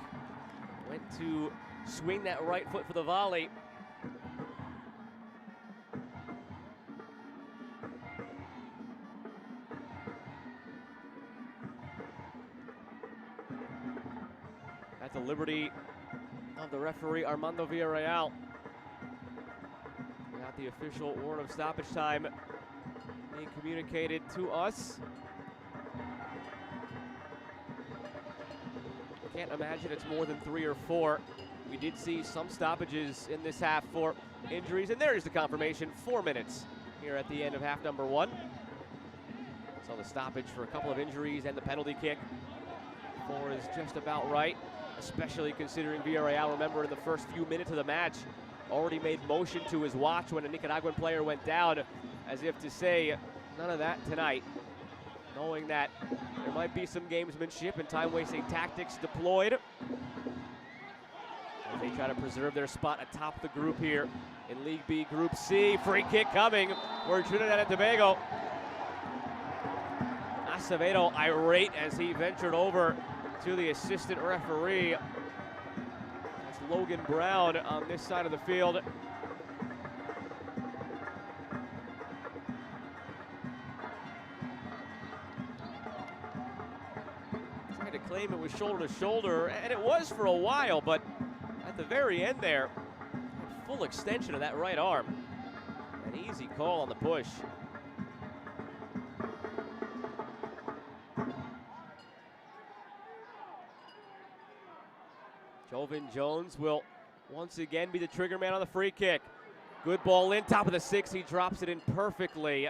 Went to swing that right foot for the volley. At the liberty of the referee, Armando Villarreal. Without the official word of stoppage time being communicated to us. Can't imagine it's more than 3 or 4. We did see some stoppages in this half for injuries, and there is the confirmation. 4 minutes here at the end of half number 1. So the stoppage for a couple of injuries and the penalty kick. 4 is just about right, especially considering Villarreal, remember, in the first few minutes of the match, already made motion to his watch when a Nicaraguan player went down, as if to say, none of that tonight. Knowing that there might be some gamesmanship and time-wasting tactics deployed as they try to preserve their spot atop the group here in League B Group C. Free kick coming for Trinidad and Tobago. Acevedo irate as he ventured over to the assistant referee. That's Logan Brown on this side of the field. Tried to claim it was shoulder to shoulder, and it was for a while, but at the very end there, full extension of that right arm. An easy call on the push. Jovan Jones will once again be the trigger man on the free kick. Good ball in, top of the 6. He drops it in perfectly.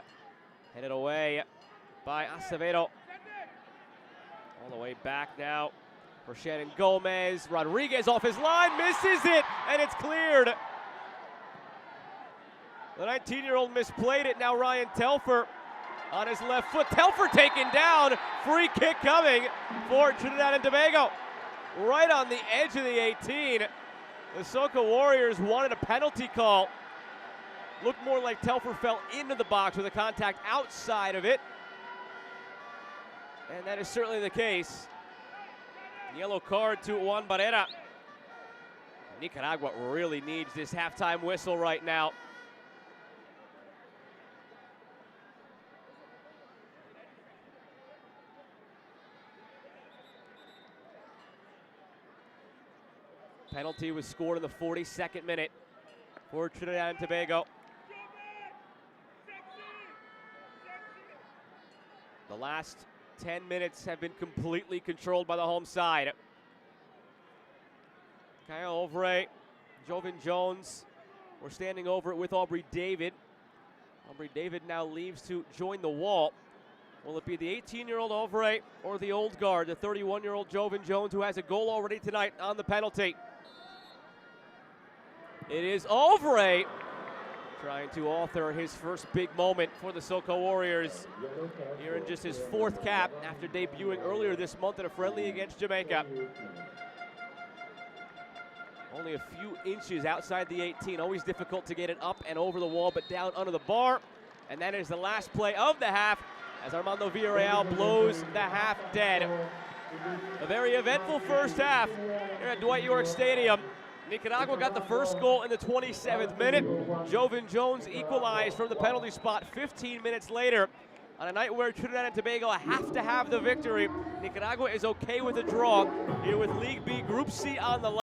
Headed away by Acevedo. All the way back now for Shannon Gomez. Rodriguez off his line, misses it, and it's cleared. The 19-year-old misplayed it. Now Ryan Telfer on his left foot. Telfer taken down. Free kick coming for Trinidad and Tobago. Right on the edge of the 18. The Soca Warriors wanted a penalty call. Looked more like Telfer fell into the box with a contact outside of it. And that is certainly the case. Yellow card to Juan Barrera. Nicaragua really needs this halftime whistle right now. Penalty was scored in the 42nd minute for Trinidad and Tobago. The last 10 minutes have been completely controlled by the home side. Kyle Ovray, Jovan Jones, we're standing over it with Aubrey David. Aubrey David now leaves to join the wall. Will it be the 18-year-old Ovray or the old guard, the 31-year-old Jovan Jones, who has a goal already tonight on the penalty? It is Ovray trying to author his first big moment for the SoCo Warriors here in just his 4th cap after debuting earlier this month in a friendly against Jamaica. Only a few inches outside the 18. Always difficult to get it up and over the wall, but down under the bar. And that is the last play of the half as Armando Villarreal blows the half dead. A very eventful first half here at Dwight York Stadium. Nicaragua got the first goal in the 27th minute. Jovan Jones equalized from the penalty spot 15 minutes later. On a night where Trinidad and Tobago have to have the victory, Nicaragua is okay with a draw here with League B Group C on the line.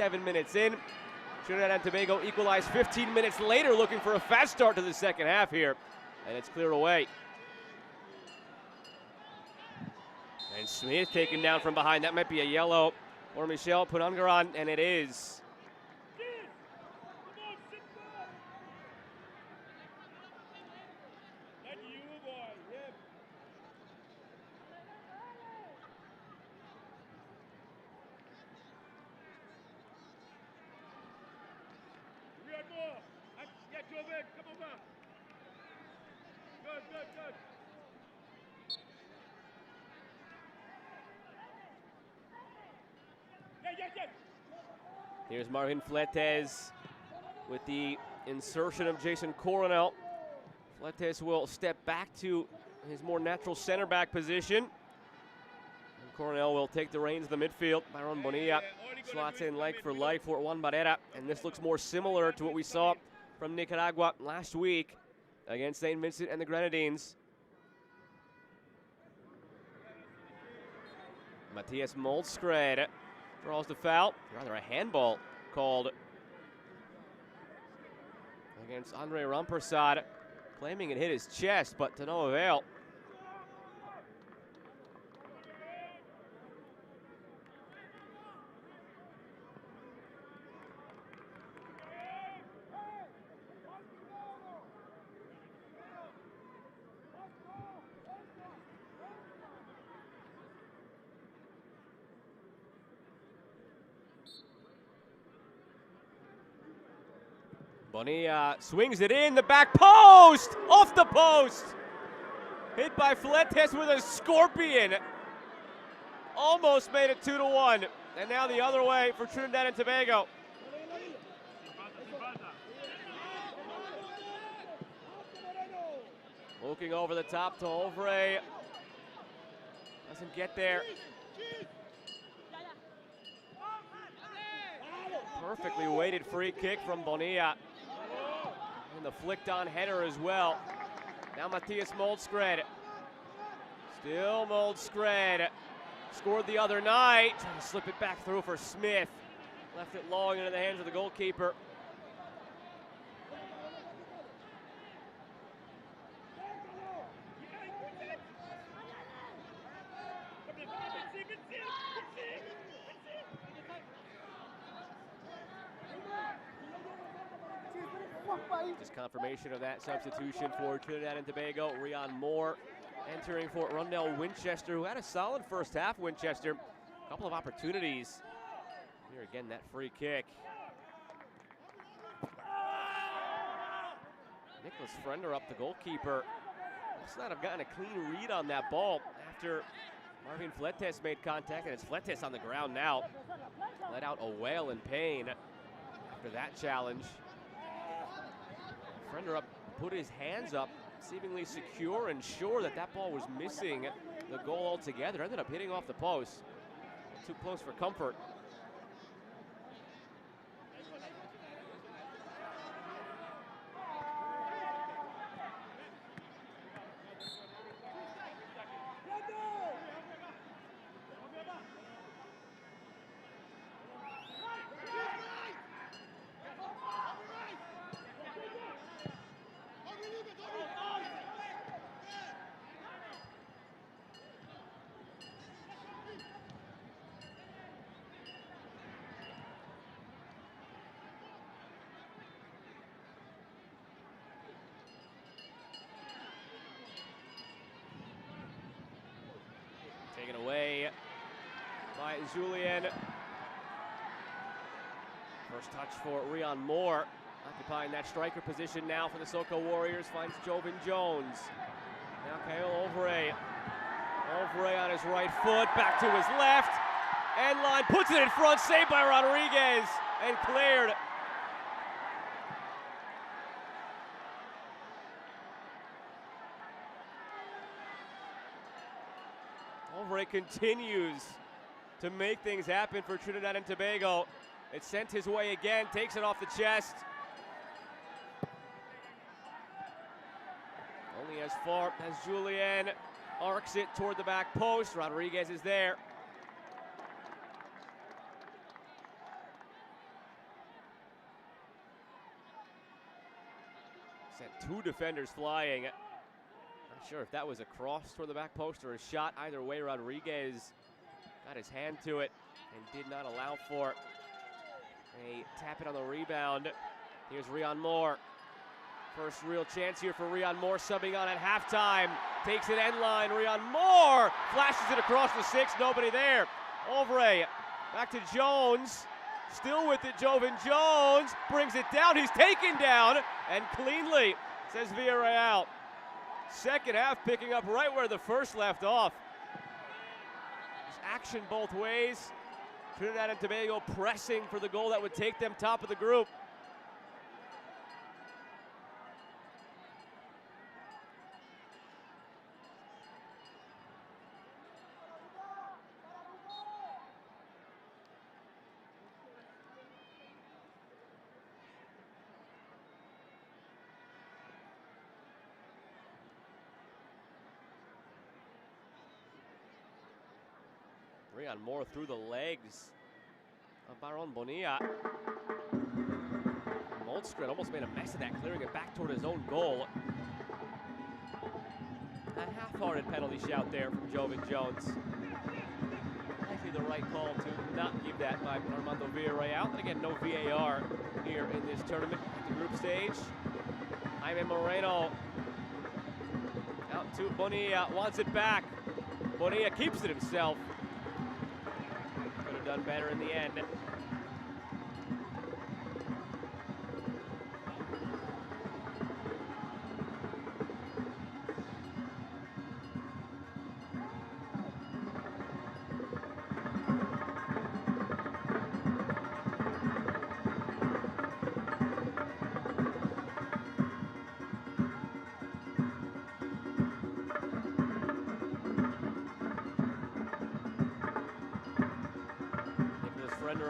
7 minutes in. Trinidad and Tobago equalized 15 minutes later, looking for a fast start to the second half here. And it's cleared away. And Smith taken down from behind. That might be a yellow for Michel Punangaran, and it is. Here's Marvin Fletes with the insertion of Jason Coronel. Fletes will step back to his more natural center back position. And Coronel will take the reins of the midfield. Byron Bonilla slots in leg for leg for Juan Barrera. And this looks more similar to what we saw from Nicaragua last week against St. Vincent and the Grenadines. Matthias Moldskred draws the foul, rather a handball called against Andre Rampersad, claiming it hit his chest, but to no avail. Bonilla swings it in, the back post! Off the post! Hit by Fletes with a scorpion. Almost made it 2-1. And now the other way for Trinidad and Tobago. Looking over the top to Ovre. Doesn't get there. Perfectly weighted free kick from Bonilla. And the flicked on header as well. Now Matthias Moldskred. Still Moldskred. Scored the other night. Trying to slip it back through for Smith. Left it long into the hands of the goalkeeper. Just confirmation of that substitution for Trinidad and Tobago. Rion Moore entering for Rondell Winchester, who had a solid first half. Winchester, a couple of opportunities. Here again, that free kick. Nicholas Frender up, the goalkeeper. Must not have gotten a clean read on that ball after Marvin Fletes made contact, and it's Fletes on the ground now. Let out a wail in pain after that challenge. Frender up, put his hands up, seemingly secure and sure that that ball was missing the goal altogether. Ended up hitting off the post. Too close for comfort. Taken away by Julien. First touch for Rion Moore, occupying that striker position now for the SoCo Warriors. Finds Jovan Jones. Now Kyle Ovre. Ovre on his right foot, back to his left. End line, puts it in front, saved by Rodriguez, and cleared. Ovre continues to make things happen for Trinidad and Tobago. It's sent his way again, takes it off the chest. Only as far as Julien arcs it toward the back post. Rodriguez is there. 2 defenders flying. Not sure if that was a cross toward the back post or a shot. Either way, Rodriguez got his hand to it and did not allow for a tap it on the rebound. Here's Rion Moore. First real chance here for Rion Moore, subbing on at halftime. Takes it end line. Rion Moore flashes it across the 6. Nobody there. Ovre back to Jones. Still with it, Jovan Jones brings it down. He's taken down and cleanly, says Villarreal. Second half picking up right where the first left off. There's action both ways. Trinidad and Tobago pressing for the goal that would take them top of the group. Rion Moore through the legs of Baron Bonilla. Moldskred almost made a mess of that, clearing it back toward his own goal. A half-hearted penalty shout there from Jovan Jones. Likely the right call to not give that by Armando Villarreal. And again, no VAR here in this tournament at the group stage. Jaime Moreno out to Bonilla, wants it back. Bonilla keeps it himself. Could have done better in the end.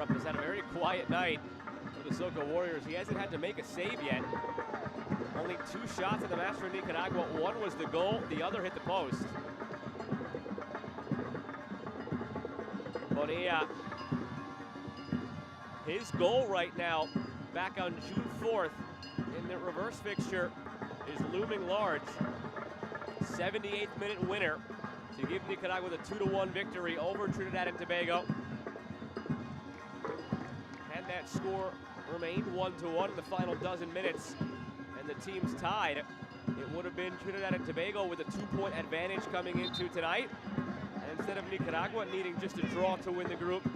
Up has had a very quiet night for the Soca Warriors. He hasn't had to make a save yet. Only 2 shots in the match for Nicaragua. One was the goal, the other hit the post. Bonilla, his goal right now, back on June 4th in the reverse fixture, is looming large. 78th minute winner to give Nicaragua the 2-1 victory over Trinidad and Tobago. That score remained 1-1 in the final dozen minutes, and the teams tied. It would have been Trinidad and Tobago with a 2-point advantage coming into tonight. And instead of Nicaragua needing just a draw to win the group, it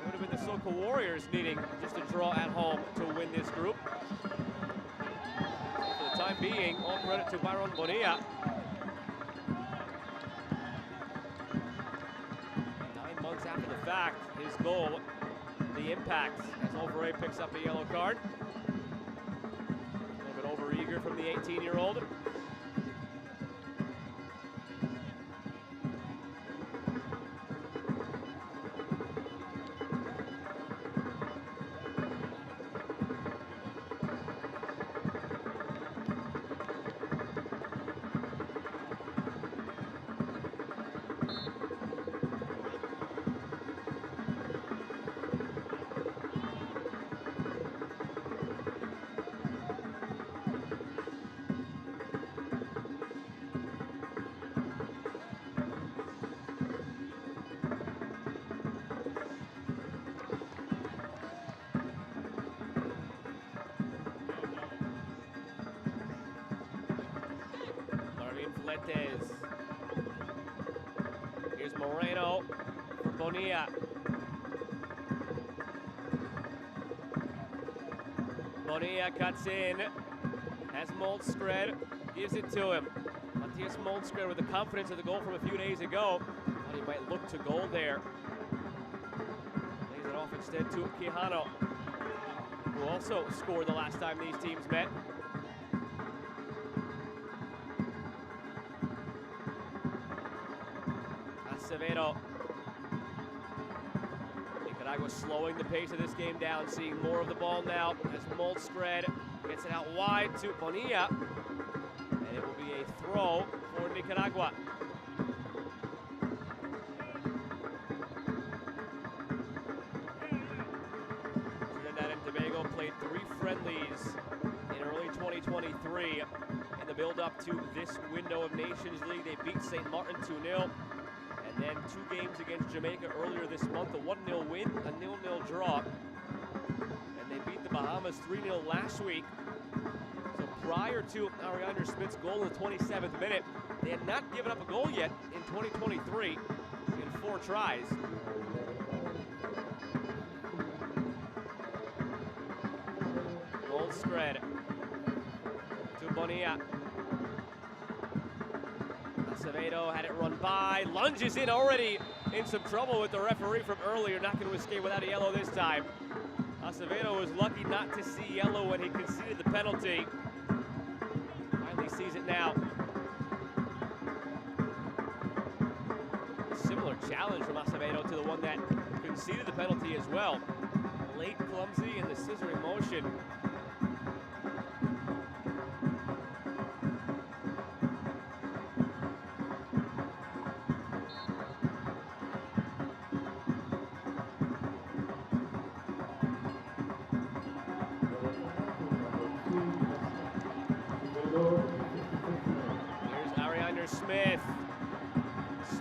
would have been the Soca Warriors needing just a draw at home to win this group. For the time being, all credit to Baron Bonilla. 9 months after the fact, his goal, the impact, as Overe picks up a yellow card. A little bit over-eager from the 18-year-old. Here's Moreno for Bonilla. Bonilla cuts in, has Moldskred, gives it to him. Matthias Moldskred with the confidence of the goal from a few days ago. Thought he might look to goal there. Lays it off instead to Quijano, who also scored the last time these teams met. Acevedo. Nicaragua slowing the pace of this game down, seeing more of the ball now as Moldskred gets it out wide to Bonilla, and it will be a throw for Nicaragua. Trinidad and Tobago played 3 friendlies in early 2023. the build-up to this window of Nations League. They beat St. Martin 2-0. And then 2 games against Jamaica earlier this month, a 1-0 win, a 0-0 draw. And they beat the Bahamas 3-0 last week. So prior to Ariander Smith's goal in the 27th minute, they had not given up a goal yet in 2023 in 4 tries. Goldskred to Bonilla. Acevedo had it run by, lunges in, already in some trouble with the referee from earlier, not going to escape without a yellow this time. Acevedo was lucky not to see yellow when he conceded the penalty. Finally sees it now. Similar challenge from Acevedo to the one that conceded the penalty as well. Late, clumsy, and the scissoring motion.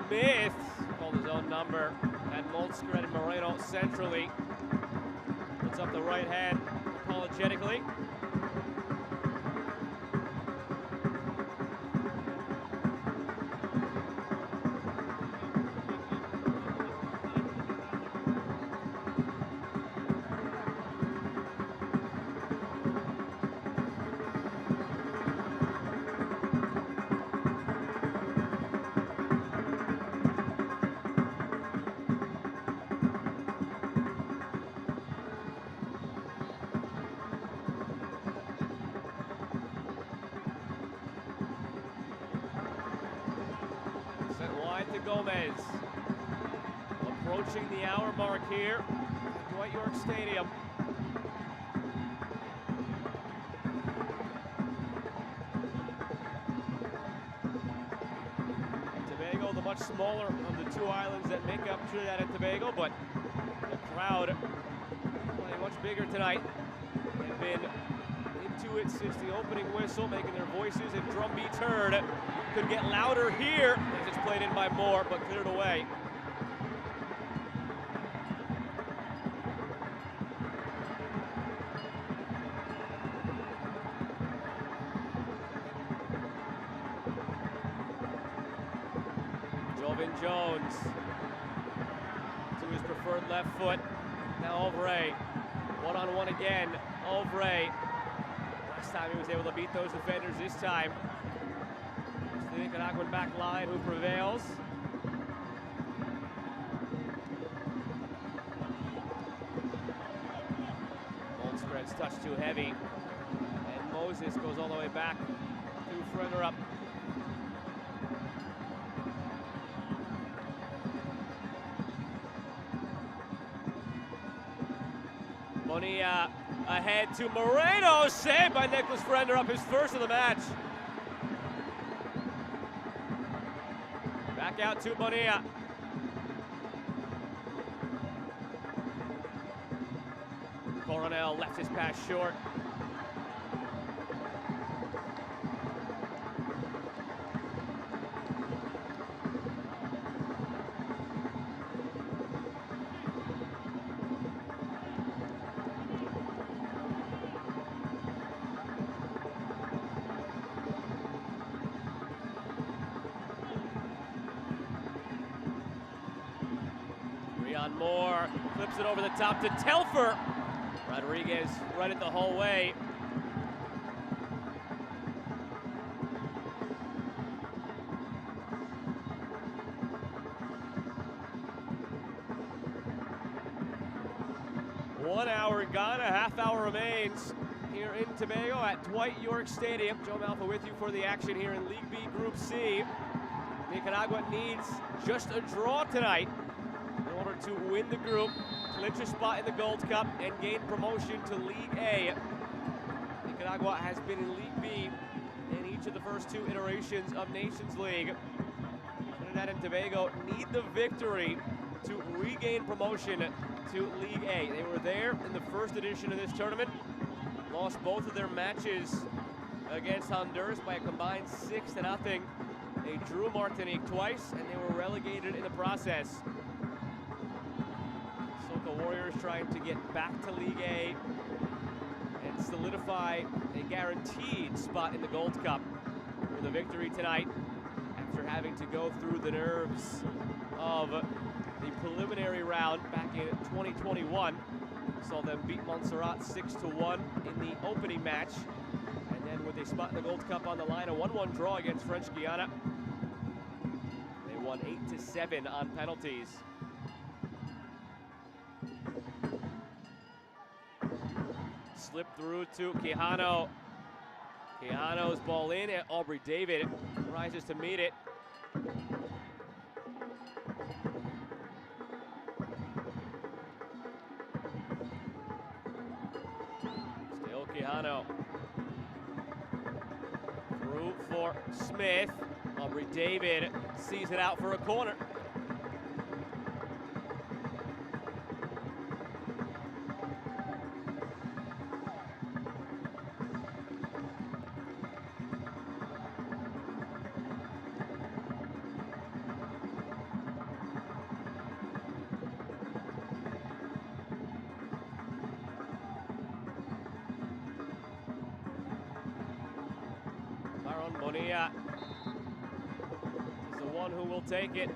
Smith called his own number, and Goldskred and Moreno centrally. Puts up the right hand apologetically. To Gomez, approaching the hour mark here at Dwight York Stadium. Tobago, the much smaller of the 2 islands that make up Trinidad and Tobago, but the crowd playing much bigger tonight. They've been into it since the opening whistle, making their voices and drum beats heard. Could get louder here as it's played in by Moore, but cleared away. Jovan Jones to his preferred left foot. Now Ovray, one-on-one again. Ovray, last time he was able to beat those defenders, this time the Nicaraguan back line who prevails. Goldskred's touch too heavy. And Moses goes all the way back to Frenderup. Bonilla ahead to Moreno. Saved by Nicholas Frenderup, his first of the match. Back out to Bonilla. Coronel left his pass short. Moore flips it over the top to Telfer. Rodriguez read it the whole way. One hour gone, a half hour remains here in Tobago at Dwight York Stadium. Joe Malfa with you for the action here in League B Group C. Nicaragua needs just a draw tonight in order to win the group, clinch a spot in the Gold Cup, and gain promotion to League A. Nicaragua has been in League B in each of the first 2 iterations of Nations League. Trinidad and Tobago need the victory to regain promotion to League A. They were there in the first edition of this tournament, lost both of their matches against Honduras by a combined 6-0. They drew Martinique twice, and they were relegated in the process. Soca Warriors trying to get back to League A and solidify a guaranteed spot in the Gold Cup with a victory tonight after having to go through the nerves of the preliminary round back in 2021. Saw them beat Montserrat 6-1 in the opening match. And then with a spot in the Gold Cup on the line, a 1-1 draw against French Guiana. They won 8-7 on penalties. Slip through to Quijano. Quijano's ball in, and Aubrey David rises to meet it. Still Quijano. Through for Smith. Aubrey David sees it out for a corner. Bonilla is the one who will take it.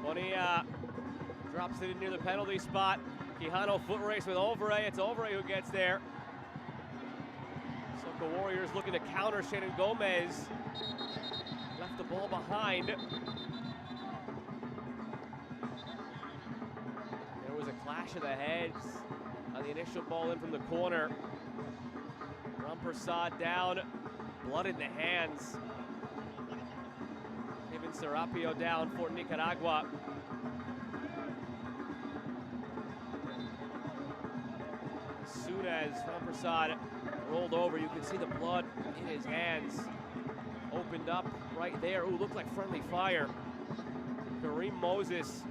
Bonilla drops it in near the penalty spot. Quijano foot race with Overe. It's Overe who gets there. Soca Warriors looking to counter. Shannon Gomez left the ball behind. There was a clash of the heads on the initial ball in from the corner. Rampersad down, blood in the hands. Kevin Serapio down for Nicaragua. As soon as Rampersad rolled over, you can see the blood in his hands. Opened up right there. Ooh, looked like friendly fire. Kareem Moses,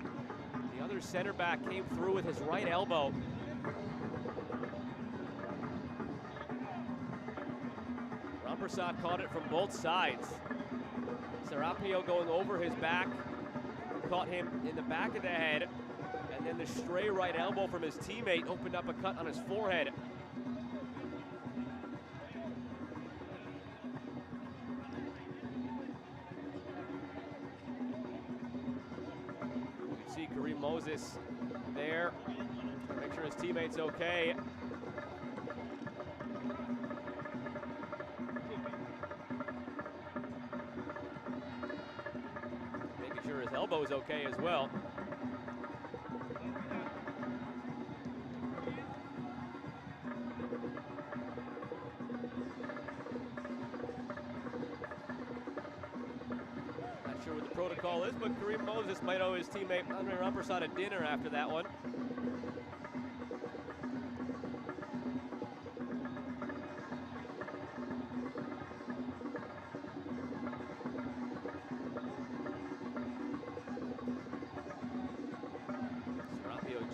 the other center back, came through with his right elbow. Rampersad caught it from both sides. Serapio going over his back, caught him in the back of the head, and then the stray right elbow from his teammate opened up a cut on his forehead. You can see Kareem Moses there, make sure his teammate's okay. His elbow is okay as well. Not sure what the protocol is, but Kareem Moses might owe his teammate Andre Rampersad a dinner after that one.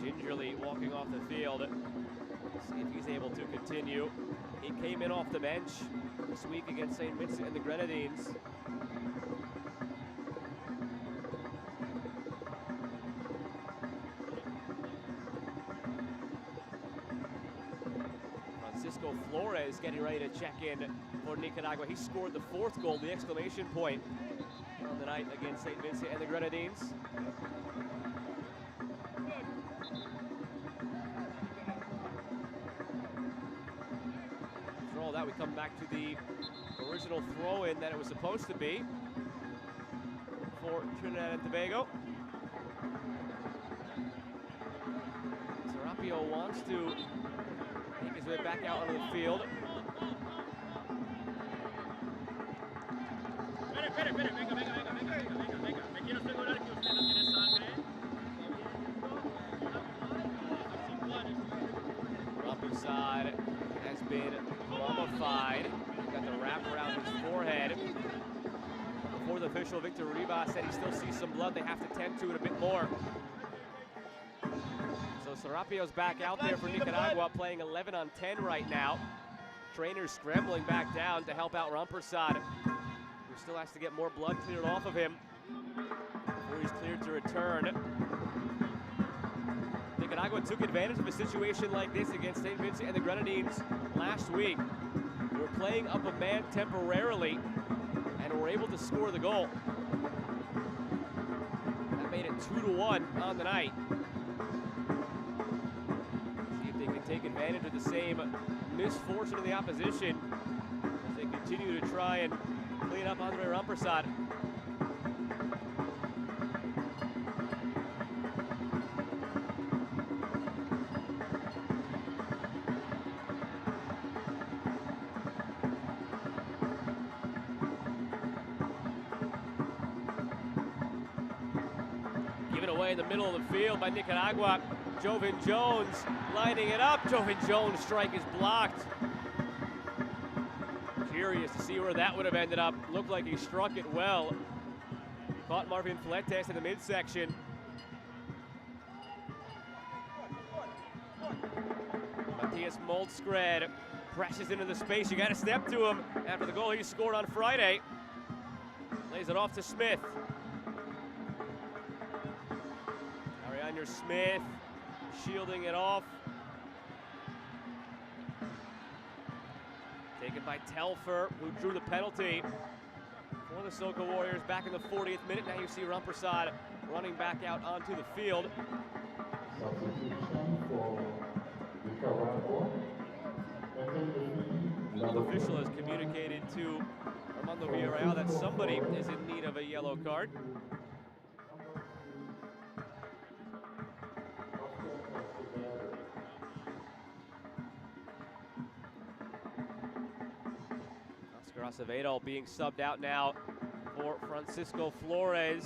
Gingerly walking off the field. See if he's able to continue. He came in off the bench this week against St. Vincent and the Grenadines. Francisco Flores getting ready to check in for Nicaragua. He scored the 4th goal, the exclamation point, on the night against St. Vincent and the Grenadines. That we come back to the original throw-in that it was supposed to be for Trinidad and Tobago. Serapio wants to make his way back out onto the field. Rampersad has been mummified. Got the wrap around his forehead. Before the official, Victor Rivas said he still sees some blood. They have to tend to it a bit more. So Serapio's back out there for Nicaragua, playing 11 on 10 right now. trainers scrambling back down to help out Rampersad, who still has to get more blood cleared off of him before he's cleared to return. Nicaragua took advantage of a situation like this against St. Vincent and the Grenadines last week. They were playing up a man temporarily and were able to score the goal. That made it 2-1 on the night. See if they can take advantage of the same misfortune of the opposition as they continue to try and clean up Andre Rampersad. In the middle of the field by Nicaragua. Jovan Jones lining it up. Jovan Jones' strike is blocked. Curious to see where that would have ended up. Looked like he struck it well. Caught Marvin Fletes in the midsection. Matthias Moldskred presses into the space. You got to step to him after the goal he scored on Friday. Lays it off to Smith. Smith shielding it off. Taken by Telfer, who drew the penalty for the Soca Warriors back in the 40th minute. Now you see Rampersad running back out onto the field. Substitution for Nicaragua. The official has communicated to Armando Villarreal that somebody is in need of a yellow card. Acevedo being subbed out now for Francisco Flores.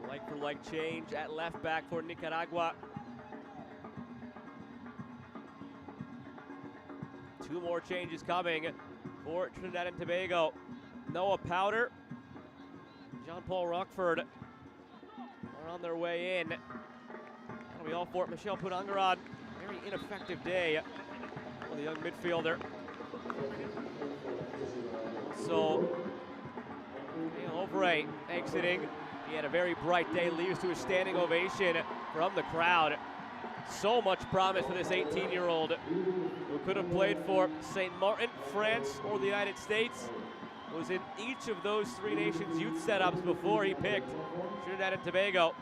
Like-for-like change at left back for Nicaragua. Two more changes coming for Trinidad and Tobago. Noah Powder, Jean-Paul Rockford are on their way in. That'll be all for Michel Punangarad. Very ineffective day for the young midfielder. So, Ovray exiting. He had a very bright day, leaves to a standing ovation from the crowd. So much promise for this 18-year-old who could have played for St. Martin, France, or the United States. Was in each of those three nations' youth setups before he picked Trinidad and Tobago.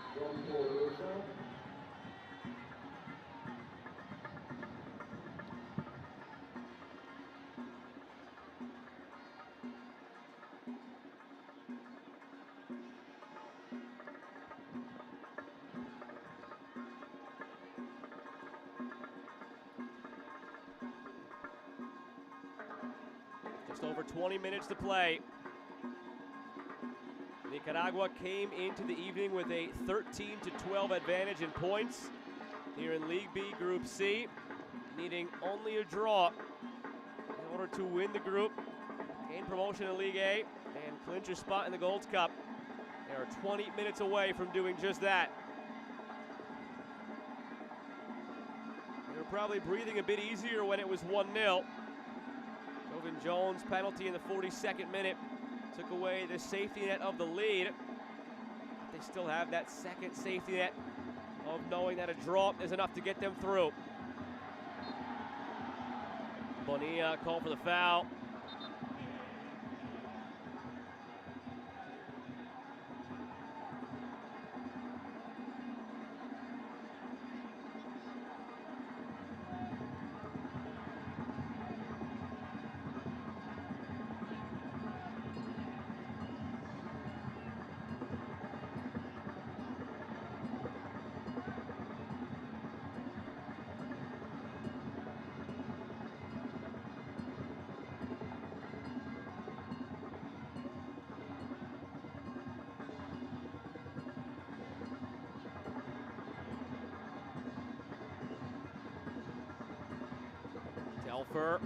Just over 20 minutes to play. Nicaragua came into the evening with a 13-12 advantage in points here in League B Group C, needing only a draw in order to win the group, gain promotion in League A, and clinch a spot in the Gold Cup. They are 20 minutes away from doing just that. They were probably breathing a bit easier when it was 1-0. Jovan Jones' penalty in the 42nd minute took away the safety net of the lead. They still have that second safety net of knowing that a draw is enough to get them through. Bonilla called for the foul. Telfer.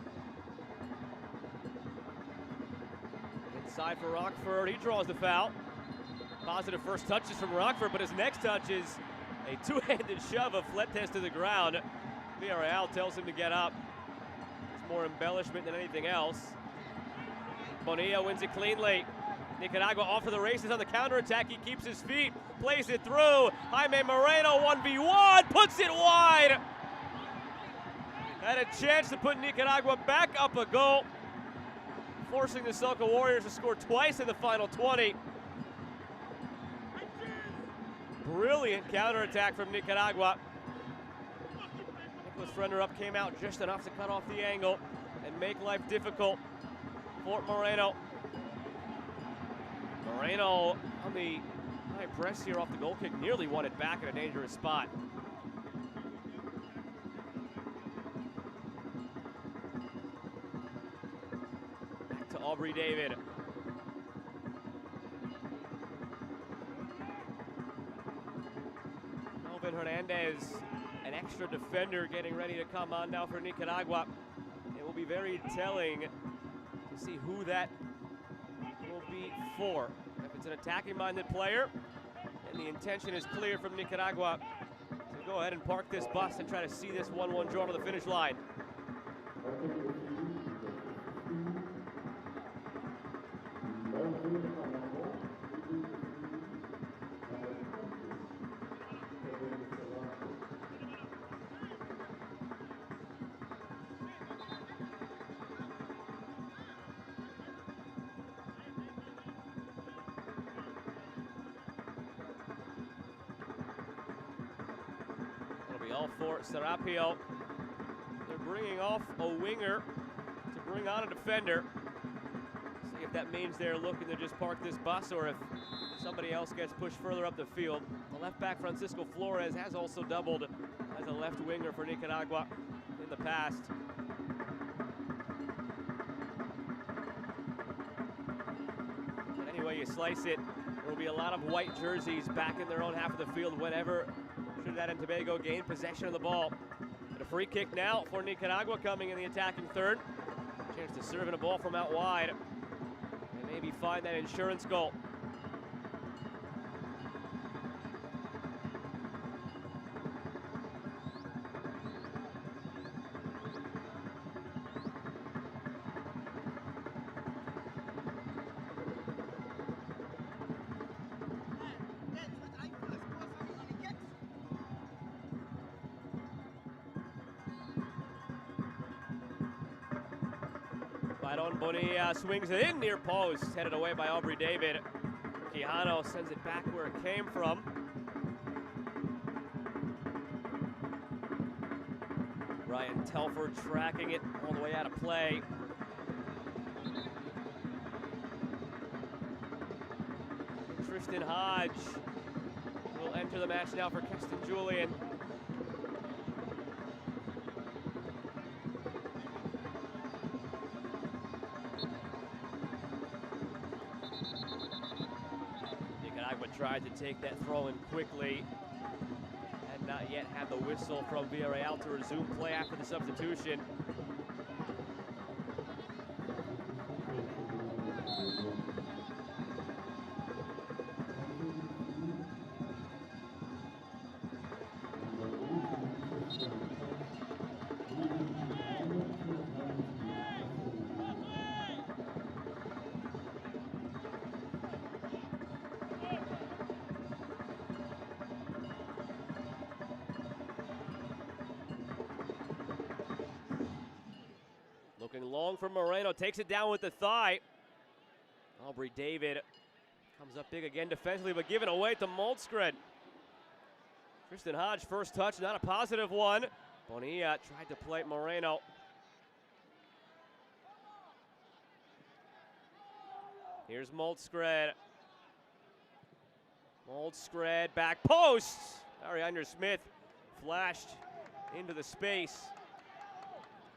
Inside for Rockford, he draws the foul. Positive first touches from Rockford, but his next touch is a two-handed shove of Fletes to the ground. Villarreal tells him to get up. It's more embellishment than anything else. Bonilla wins it cleanly. Nicaragua off to the races on the counterattack. He keeps his feet, plays it through. Jaime Moreno 1v1, puts it wide. Had a chance to put Nicaragua back up a goal, forcing the Soca Warriors to score twice in the final 20. Brilliant counterattack from Nicaragua. Nicholas Frenderup came out just enough to cut off the angle and make life difficult for Moreno. Moreno on the high press here off the goal kick, nearly won it back in a dangerous spot. Back to Aubrey David. Melvin Hernandez, an extra defender, getting ready to come on now for Nicaragua. It will be very telling to see who that will be for. If it's an attacking-minded player, and the intention is clear from Nicaragua to go ahead and park this bus and try to see this 1-1 draw to the finish line. All for Serapio. They're bringing off a winger to bring on a defender. See if that means they're looking to just park this bus or if somebody else gets pushed further up the field. The left back Francisco Flores has also doubled as a left winger for Nicaragua in the past. But anyway you slice it, there will be a lot of white jerseys back in their own half of the field whenever Trinidad and Tobago gain possession of the ball. And a free kick now for Nicaragua coming in the attacking third. Chance to serve in a ball from out wide and maybe find that insurance goal. Byron Bonilla swings it in near post, headed away by Aubrey David. Quijano sends it back where it came from. Ryan Telford tracking it all the way out of play. Tristan Hodge will enter the match now for Keston Julian. Tried to take that throw in quickly. Had not yet had the whistle from Villarreal to resume play after the substitution. Looking long for Moreno, takes it down with the thigh. Aubrey David comes up big again defensively, but given away to Moldskred. Tristan Hodge, first touch, not a positive one. Bonilla tried to play Moreno. Here's Moldskred. Moldskred, back post. Ariander Smith flashed into the space.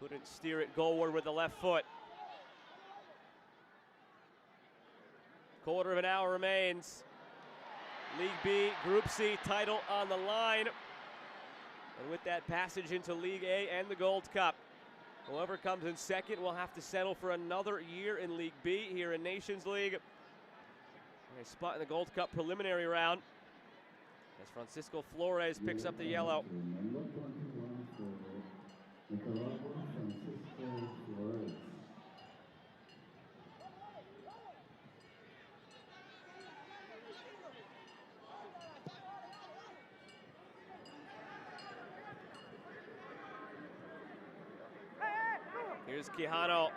Couldn't steer it goalward with the left foot. Quarter of an hour remains. League B, Group C title on the line. And with that passage into League A and the Gold Cup. Whoever comes in second will have to settle for another year in League B here in Nations League. A spot in the Gold Cup preliminary round as Francisco Flores picks up the yellow. Number 21 for Nicaragua, Francisco Flores. Here's Quijano.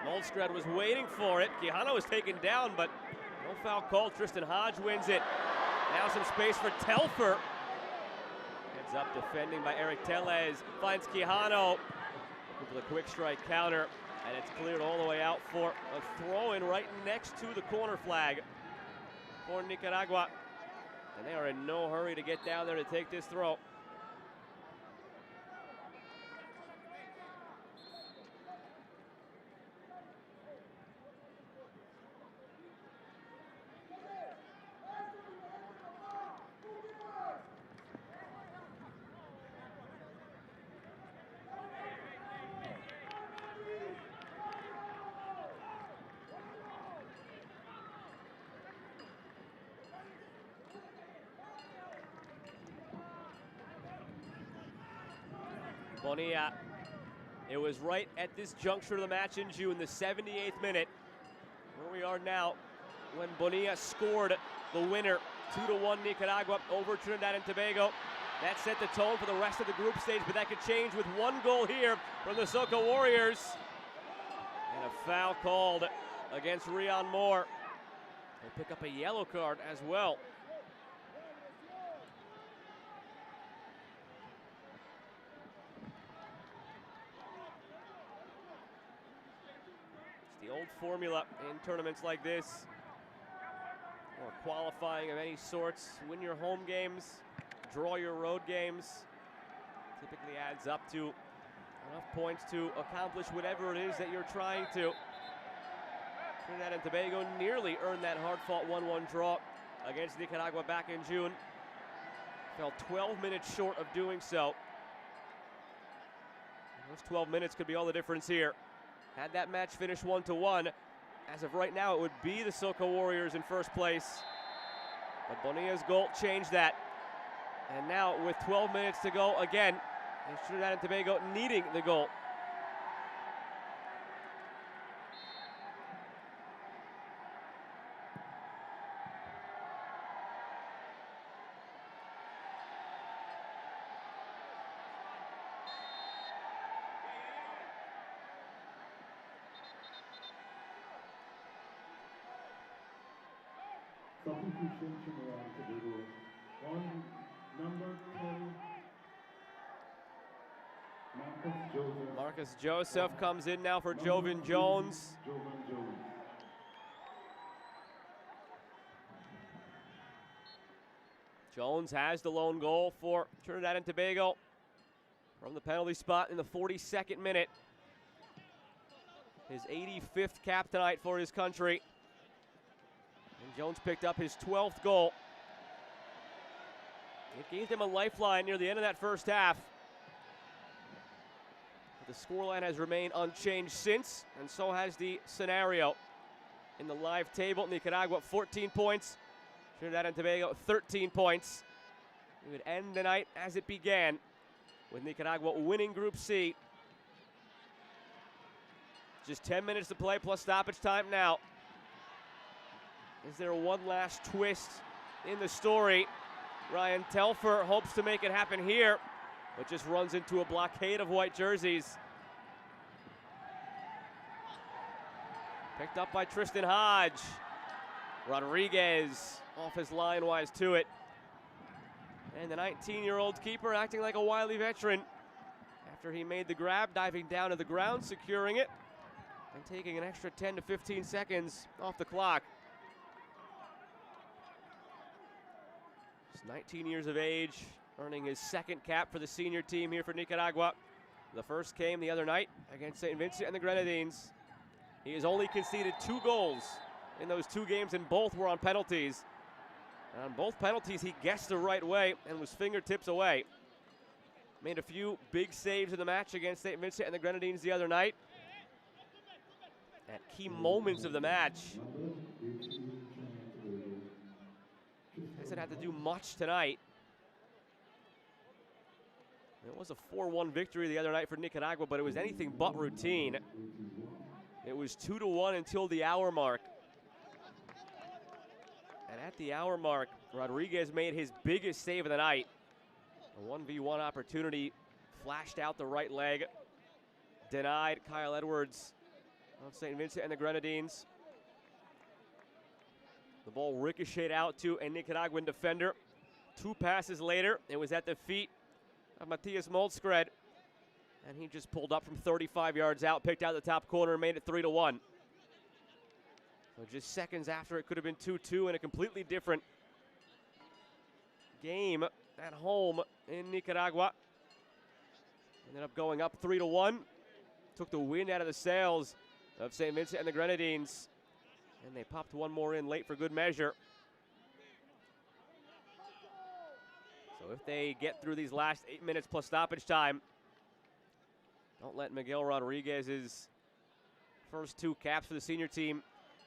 Molstred was waiting for it. Quijano was taken down, but no foul call. Tristan Hodge wins it. Now some space for Telfer. Heads up defending by Eric Tellez. Finds Quijano. Looking for the quick strike counter. And it's cleared all the way out for a throw-in right next to the corner flag for Nicaragua. And they are in no hurry to get down there to take this throw. Bonilla. It was right at this juncture of the match in June, the 78th minute, where we are now, when Bonilla scored the winner, 2-1 Nicaragua over Trinidad and Tobago. That set the tone for the rest of the group stage, but that could change with one goal here from the Soca Warriors. And a foul called against Rion Moore. He'll pick up a yellow card as well. The old formula in tournaments like this, or qualifying of any sorts. Win your home games, draw your road games. Typically adds up to enough points to accomplish whatever it is that you're trying to. Trinidad and Tobago nearly earned that hard-fought 1-1 draw against Nicaragua back in June. Fell 12 minutes short of doing so. Those 12 minutes could be all the difference here. Had that match finished 1-1, as of right now, it would be the Soca Warriors in first place. But Bonilla's goal changed that. And now, with 12 minutes to go again, it's Trinidad and Tobago needing the goal. Substitution Trinidad and Tobago. On number 10, Marcus Joseph. Marcus Joseph comes in now for Jovan Jones. Jones has the lone goal for Trinidad and Tobago from the penalty spot in the 42nd minute. His 85th cap tonight for his country. And Jones picked up his 12th goal. It gave them a lifeline near the end of that first half. But the scoreline has remained unchanged since, and so has the scenario. In the live table, Nicaragua 14 points, Trinidad and Tobago 13 points. We would end the night as it began, with Nicaragua winning Group C. Just 10 minutes to play plus stoppage time now. Is there one last twist in the story? Ryan Telfer hopes to make it happen here, but just runs into a blockade of white jerseys. Picked up by Tristan Hodge. Rodriguez off his line wise to it. And the 19-year-old keeper acting like a wily veteran after he made the grab, diving down to the ground, securing it, and taking an extra 10 to 15 seconds off the clock. Just 19 years of age, earning his second cap for the senior team here for Nicaragua. The first came the other night against St. Vincent and the Grenadines. He has only conceded 2 goals in those 2 games, and both were on penalties. And on both penalties, he guessed the right way and was fingertips away. made a few big saves in the match against St. Vincent and the Grenadines the other night. At key moments of the match. Hasn't had to do much tonight. It was a 4-1 victory the other night for Nicaragua, but it was anything but routine. It was 2-1 until the hour mark. And at the hour mark, Rodriguez made his biggest save of the night. A 1v1 opportunity, flashed out the right leg, denied Kyle Edwards of St. Vincent and the Grenadines. The ball ricocheted out to a Nicaraguan defender. 2 passes later, it was at the feet of Matthias Moldskred, and he just pulled up from 35 yards out, picked out the top corner, and made it 3-1. So just seconds after, it could have been 2-2 in a completely different game at home in Nicaragua. Ended up going up 3-1. Took the wind out of the sails of St. Vincent and the Grenadines. And they popped one more in late for good measure. So if they get through these last 8 minutes plus stoppage time, don't let Miguel Rodriguez's first 2 caps for the senior team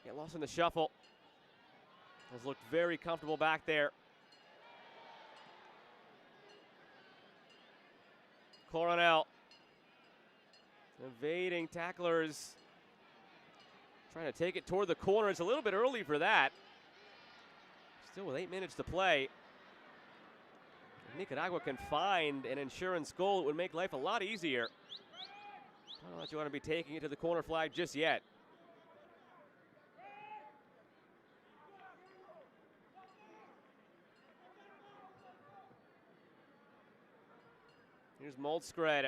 get lost in the shuffle. Has looked very comfortable back there. Coronel evading tacklers, trying to take it toward the corner. It's a little bit early for that. Still with 8 minutes to play. If Nicaragua can find an insurance goal, it would make life a lot easier. I don't know that you want to be taking it to the corner flag just yet. Here's Moldskred.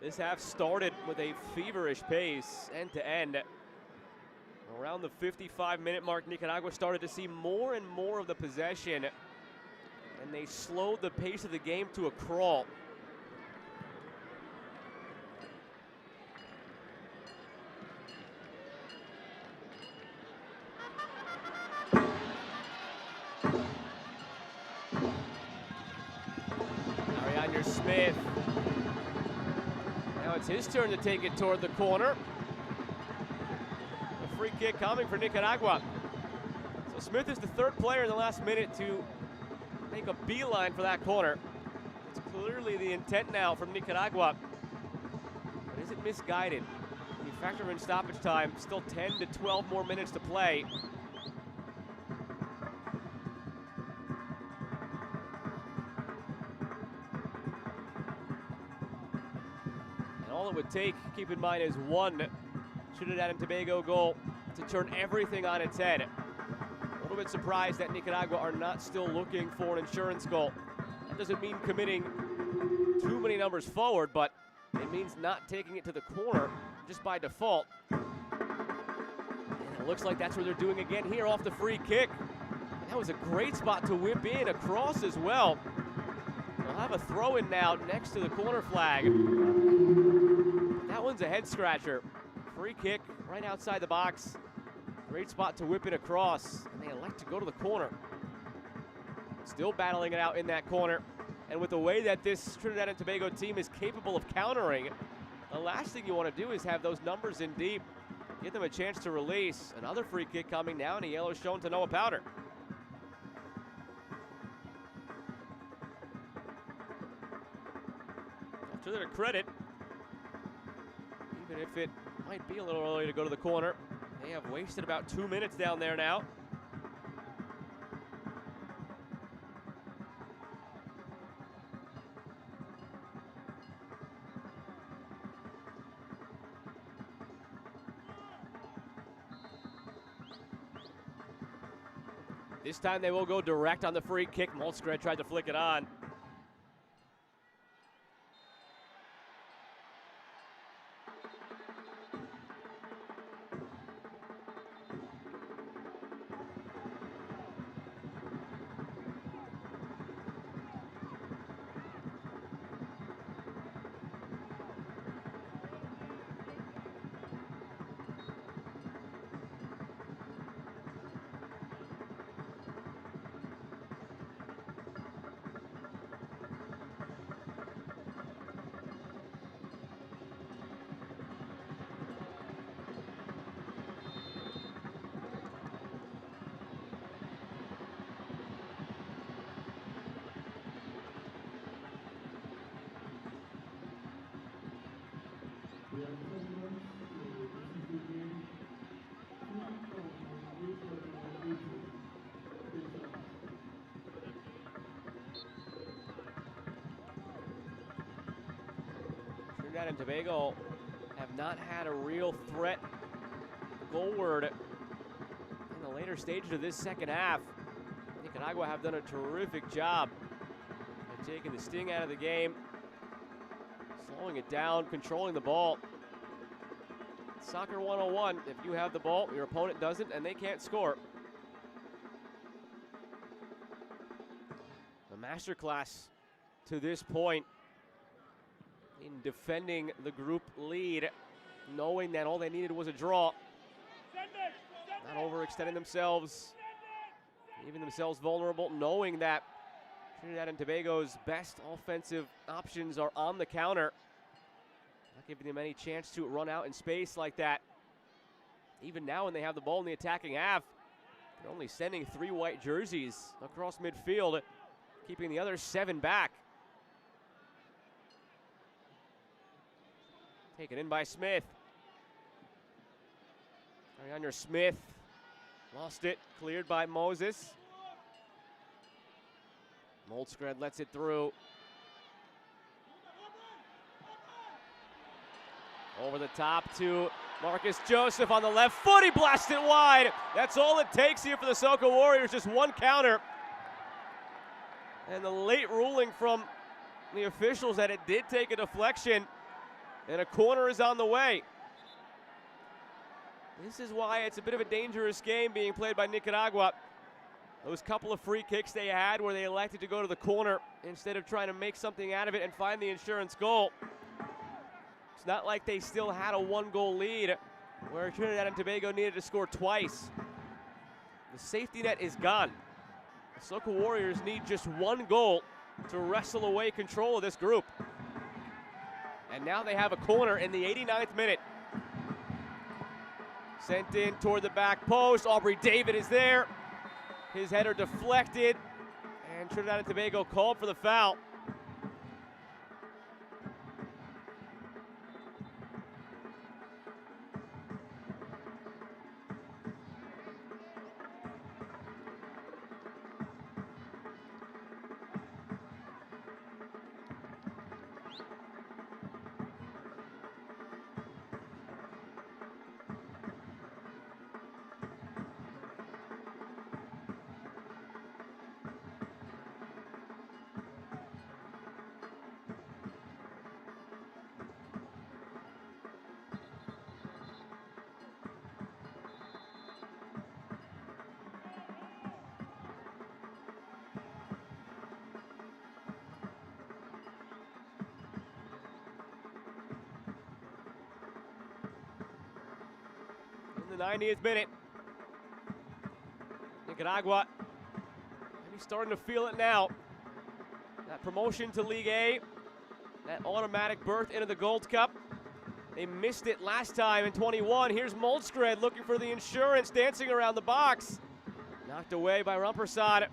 This half started with a feverish pace, end to end. Around the 55-minute mark, Nicaragua started to see more and more of the possession, and they slowed the pace of the game to a crawl. Smith. Now it's his turn to take it toward the corner. A free kick coming for Nicaragua. So Smith is the 3rd player in the last minute to make a beeline for that corner. It's clearly the intent now from Nicaragua. But is it misguided? When you factor in stoppage time, still 10 to 12 more minutes to play. All it would take, keep in mind, is one Trinidad and Tobago goal to turn everything on its head. A little bit surprised that Nicaragua are not still looking for an insurance goal. That doesn't mean committing too many numbers forward, but it means not taking it to the corner just by default. And it looks like that's what they're doing again here off the free kick. And that was a great spot to whip in across as well. They'll have a throw-in now next to the corner flag. That one's a head scratcher. Free kick right outside the box. Great spot to whip it across, and they elect to go to the corner. Still battling it out in that corner. And with the way that this Trinidad and Tobago team is capable of countering, the last thing you want to do is have those numbers in deep. Give them a chance to release. Another free kick coming now, and a yellow shown to Noah Powder. To their credit, even if it might be a little early to go to the corner, they have wasted about 2 minutes down there now. This time they will go direct on the free kick. Moldskred tried to flick it on. Trinidad and Tobago have not had a real threat goalward in the later stages of this second half. Nicaragua have done a terrific job of taking the sting out of the game, slowing it down, controlling the ball. Soccer 101, if you have the ball, your opponent doesn't, and they can't score. A masterclass to this point in defending the group lead, knowing that all they needed was a draw. Not overextending themselves, leaving themselves vulnerable, knowing that Trinidad and Tobago's best offensive options are on the counter. Not giving them any chance to run out in space like that. Even now when they have the ball in the attacking half, they're only sending 3 white jerseys across midfield, keeping the other 7 back. Taken in by Smith. Ariana Smith lost it, cleared by Moses. Moldskred lets it through. Over the top to Marcus Joseph on the left foot. He blasts it wide. That's all it takes here for the Soca Warriors. Just one counter. And the late ruling from the officials that it did take a deflection. And a corner is on the way. This is why it's a bit of a dangerous game being played by Nicaragua. Those couple of free kicks they had where they elected to go to the corner instead of trying to make something out of it and find the insurance goal. It's not like they still had a 1-goal lead where Trinidad and Tobago needed to score twice. The safety net is gone. The Soca Warriors need just 1 goal to wrestle away control of this group. And now they have a corner in the 89th minute. Sent in toward the back post. Aubrey David is there. His header deflected. And Trinidad and Tobago called for the foul. In the 90th minute, Nicaragua maybe starting to feel it now. That promotion to League A, that automatic berth into the Gold Cup. They missed it last time in 21. Here's Moldskred looking for the insurance, dancing around the box. Knocked away by Rumpersad.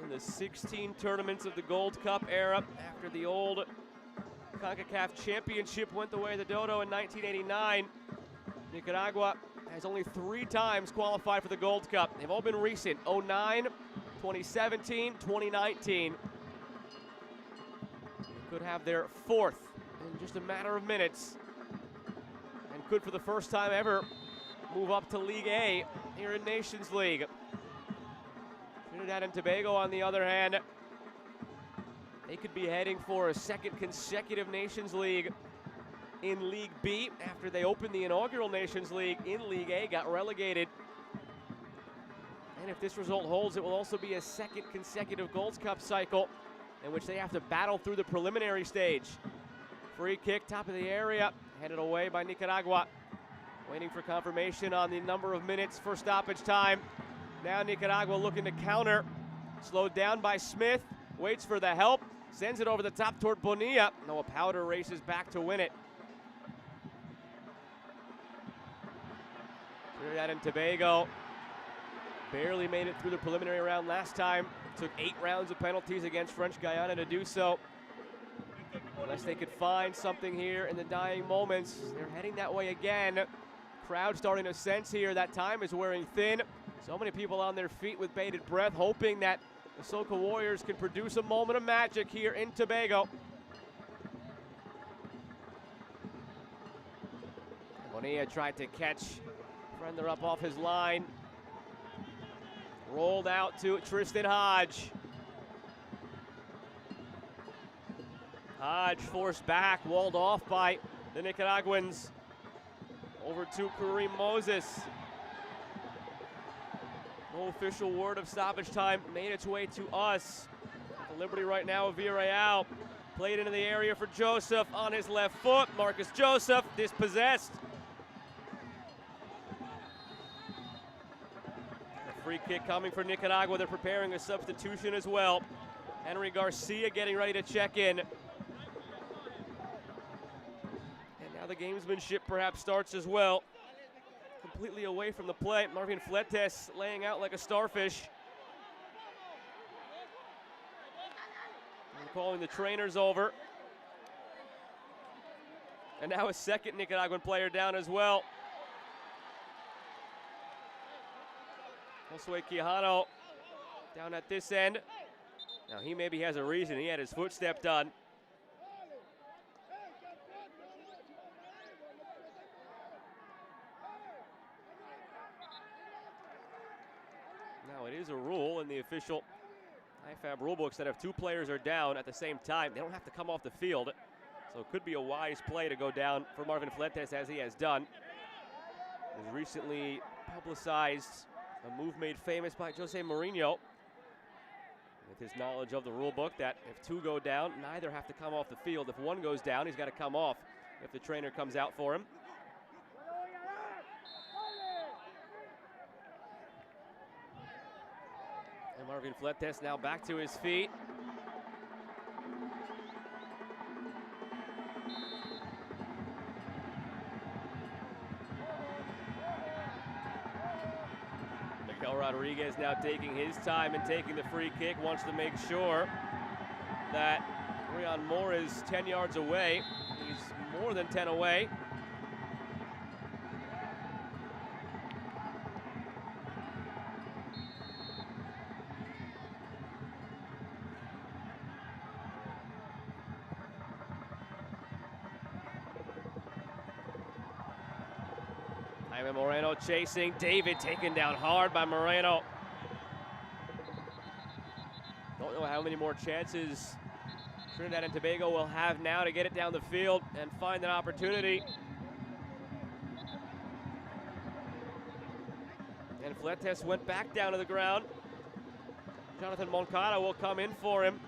In the 16 tournaments of the Gold Cup era, after the old Concacaf Championship went the way of the Dodo in 1989, Nicaragua has only 3 times qualified for the Gold Cup. They've all been recent, 09, 2017, 2019. They could have their 4th in just a matter of minutes, and could for the first time ever move up to League A here in Nations League. Trinidad and Tobago, on the other hand, they could be heading for a 2nd consecutive Nations League in League B after they opened the inaugural Nations League in League A, got relegated. And if this result holds, it will also be a 2nd consecutive Gold Cup cycle in which they have to battle through the preliminary stage. Free kick, top of the area, headed away by Nicaragua. Waiting for confirmation on the number of minutes for stoppage time. Now Nicaragua looking to counter. Slowed down by Smith, waits for the help, sends it over the top toward Bonilla. Noah Powder races back to win it. Trinidad and Tobago Barely made it through the preliminary round last time. Took 8 rounds of penalties against French Guiana to do so. Unless they could find something here in the dying moments. They're heading that way again. Crowd starting to sense here that time is wearing thin. So many people on their feet with bated breath, hoping that the Soca Warriors can produce a moment of magic here in Tobago. Bonilla tried to catch Frender up off his line. Rolled out to Tristan Hodge. Hodge forced back, walled off by the Nicaraguans. Over to Kareem Moses. No official word of stoppage time made its way to us. The Liberty right now of Villarreal. Played into the area for Joseph on his left foot. Marcus Joseph dispossessed. A free kick coming for Nicaragua. They're preparing a substitution as well. Henry Garcia getting ready to check in. And now the gamesmanship perhaps starts as well. Completely away from the play. Marvin Fletes laying out like a starfish. And calling the trainers over. And now a second Nicaraguan player down as well. Josue Quijano down at this end. Now he maybe has a reason. He had his footstep done. Now it is a rule in the official IFAB rulebooks that if 2 players are down at the same time, they don't have to come off the field. So it could be a wise play to go down for Marvin Fletes, as he has done. It was recently publicized, a move made famous by Jose Mourinho with his knowledge of the rulebook, that if 2 go down, neither have to come off the field. If 1 goes down, he's got to come off if the trainer comes out for him. And Marvin Fletes now back to his feet. Miguel Rodriguez now taking his time and taking the free kick. Wants to make sure that Rion Moore is 10 yards away. He's more than 10 away. Jaime Moreno chasing. David taken down hard by Moreno. Don't know how many more chances Trinidad and Tobago will have now to get it down the field and find an opportunity. And Fletes went back down to the ground. Jonathan Moncada will come in for him.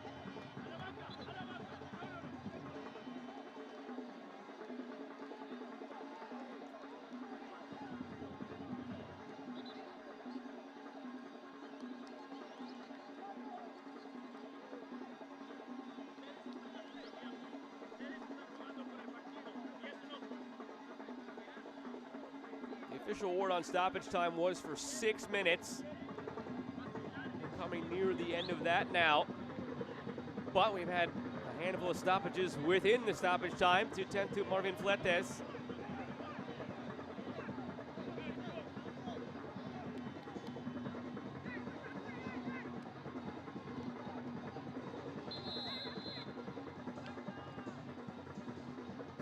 The official award on stoppage time was for 6 minutes. We're coming near the end of that now. But we've had a handful of stoppages within the stoppage time to tend to Marvin Fletes.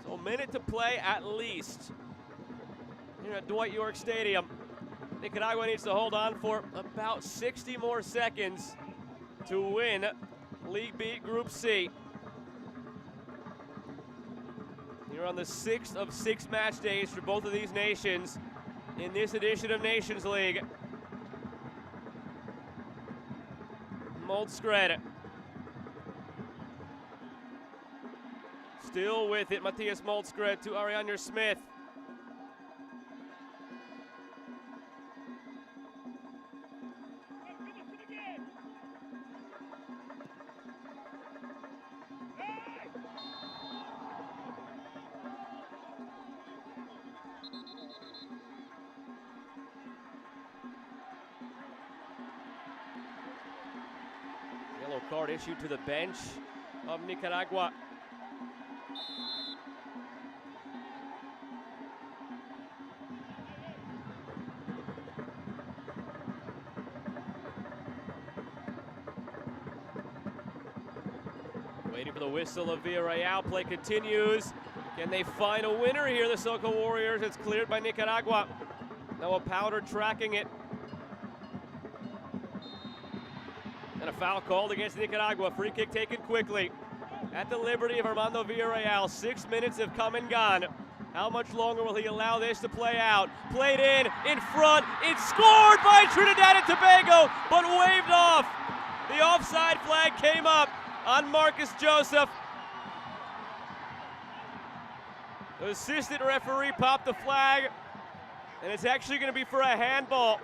So a minute to play at least here at Dwight York Stadium. Nicaragua needs to hold on for about 60 more seconds to win League B Group C. You're on the 6th of 6 match days for both of these nations in this edition of Nations League. Moldskred still with it. Matthias Moldskred to Arianer Smith. card issued to the bench of Nicaragua. Waiting for the whistle of Villarreal. Play continues. Can they find a winner here, the Soca Warriors? It's cleared by Nicaragua. Noah Powder tracking it. And a foul called against Nicaragua. Free kick taken quickly. At the liberty of Armando Villarreal. 6 minutes have come and gone. How much longer will he allow this to play out? Played in front. It's scored by Trinidad and Tobago, but waved off. The offside flag came up on Marcus Joseph. The assistant referee popped the flag, and it's actually going to be for a handball.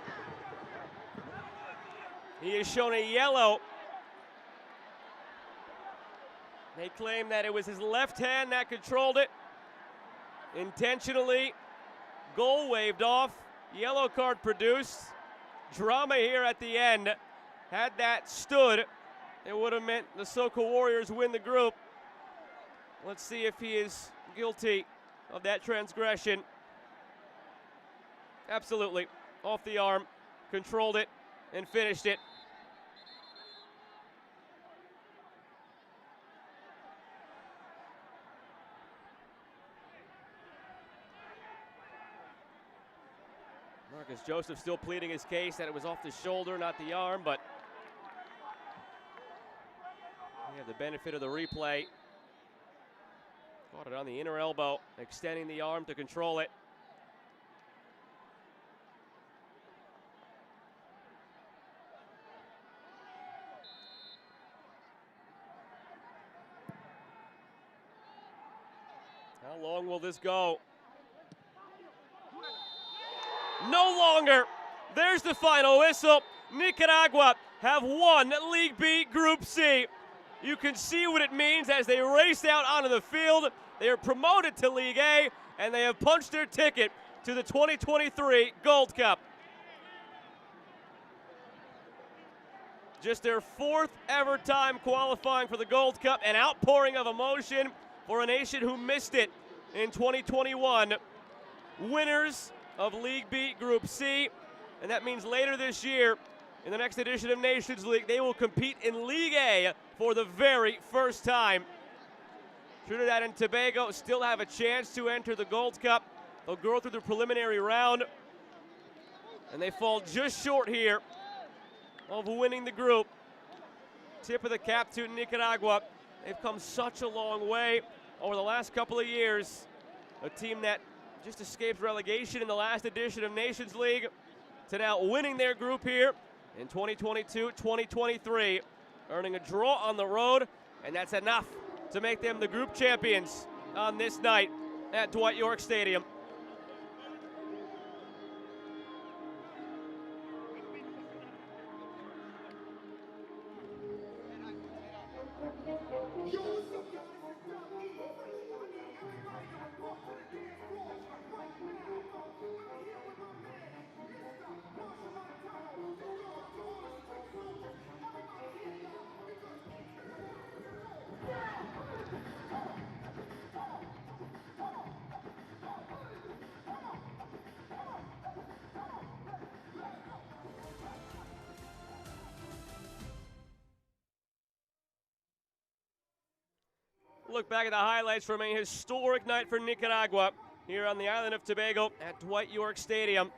He is shown a yellow. They claim that it was his left hand that controlled it. Intentionally, goal waved off, yellow card produced. Drama here at the end. Had that stood, it would have meant the Soca Warriors win the group. Let's see if he is guilty of that transgression. Absolutely. Off the arm, controlled it, and finished it. Marcus Joseph still pleading his case that it was off the shoulder, not the arm, but we have the benefit of the replay. Caught it on the inner elbow, extending the arm to control it. How long will this go? No longer. There's the final whistle. Nicaragua have won League B Group C. You can see what it means as they race out onto the field. They are promoted to League A, and they have punched their ticket to the 2023 Gold Cup. Just their fourth ever time qualifying for the Gold Cup, an outpouring of emotion for a nation who missed it in 2021. Winners of League B Group C, and that means later this year, in the next edition of Nations League, they will compete in League A for the very first time. Trinidad and Tobago still have a chance to enter the Gold Cup. They'll go through the preliminary round, and they fall just short here of winning the group. Tip of the cap to Nicaragua. They've come such a long way over the last couple of years. A team that just escaped relegation in the last edition of Nations League to now winning their group here in 2022-2023, earning a draw on the road, and that's enough to make them the group champions on this night at Dwight York Stadium. Look back at the highlights from a historic night for Nicaragua here on the island of Tobago at Dwight York Stadium.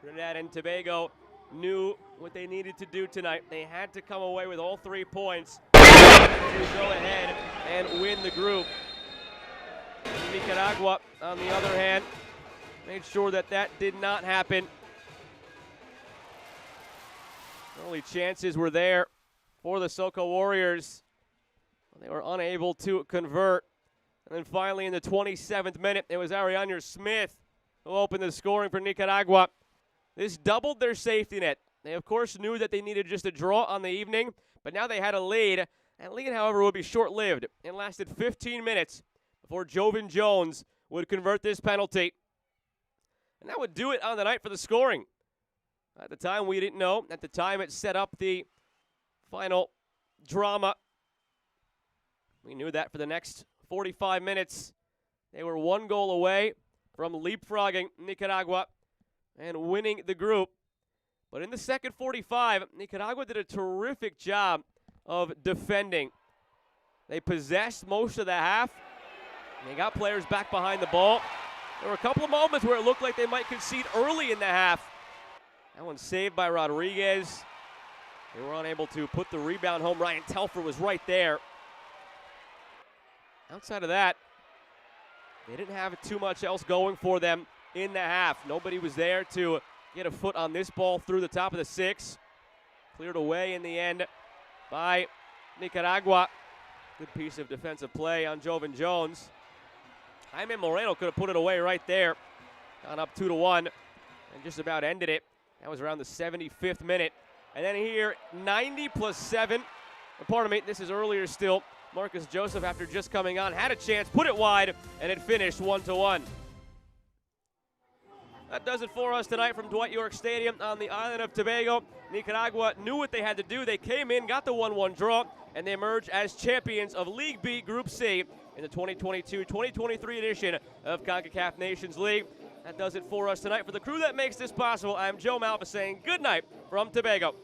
Trinidad and Tobago knew what they needed to do tonight. They had to come away with all 3 points to go ahead and win the group. Nicaragua, on the other hand, made sure that that did not happen. Early chances were there for the Soca Warriors. They were unable to convert. And then finally in the 27th minute, it was Ariana Smith who opened the scoring for Nicaragua. This doubled their safety net. They, of course, knew that they needed just a draw on the evening, but now they had a lead. That lead, however, would be short-lived. It lasted 15 minutes before Jovan Jones would convert this penalty. And that would do it on the night for the scoring. At the time, we didn't know. At the time, it set up the final drama. We knew that for the next 45 minutes. They were 1 goal away from leapfrogging Nicaragua and winning the group. But in the second 45, Nicaragua did a terrific job of defending. They possessed most of the half. They got players back behind the ball. There were a couple of moments where it looked like they might concede early in the half. That one saved by Rodriguez. They were unable to put the rebound home. Ryan Telfer was right there. Outside of that, they didn't have too much else going for them in the half. Nobody was there to get a foot on this ball through the top of the 6. Cleared away in the end by Nicaragua. Good piece of defensive play on Jovan Jones. Jaime Moreno could have put it away right there. Gone up 2-1 and just about ended it. That was around the 75th minute. And then here, 90 plus 7. Pardon me, this is earlier still. Marcus Joseph, after just coming on, had a chance, put it wide, and it finished 1-1. That does it for us tonight from Dwight York Stadium on the island of Tobago. Nicaragua knew what they had to do. They came in, got the 1-1 draw, and they emerged as champions of League B Group C in the 2022-2023 edition of Concacaf Nations League. That does it for us tonight. For the crew that makes this possible, I'm Joe Malva saying good night from Tobago.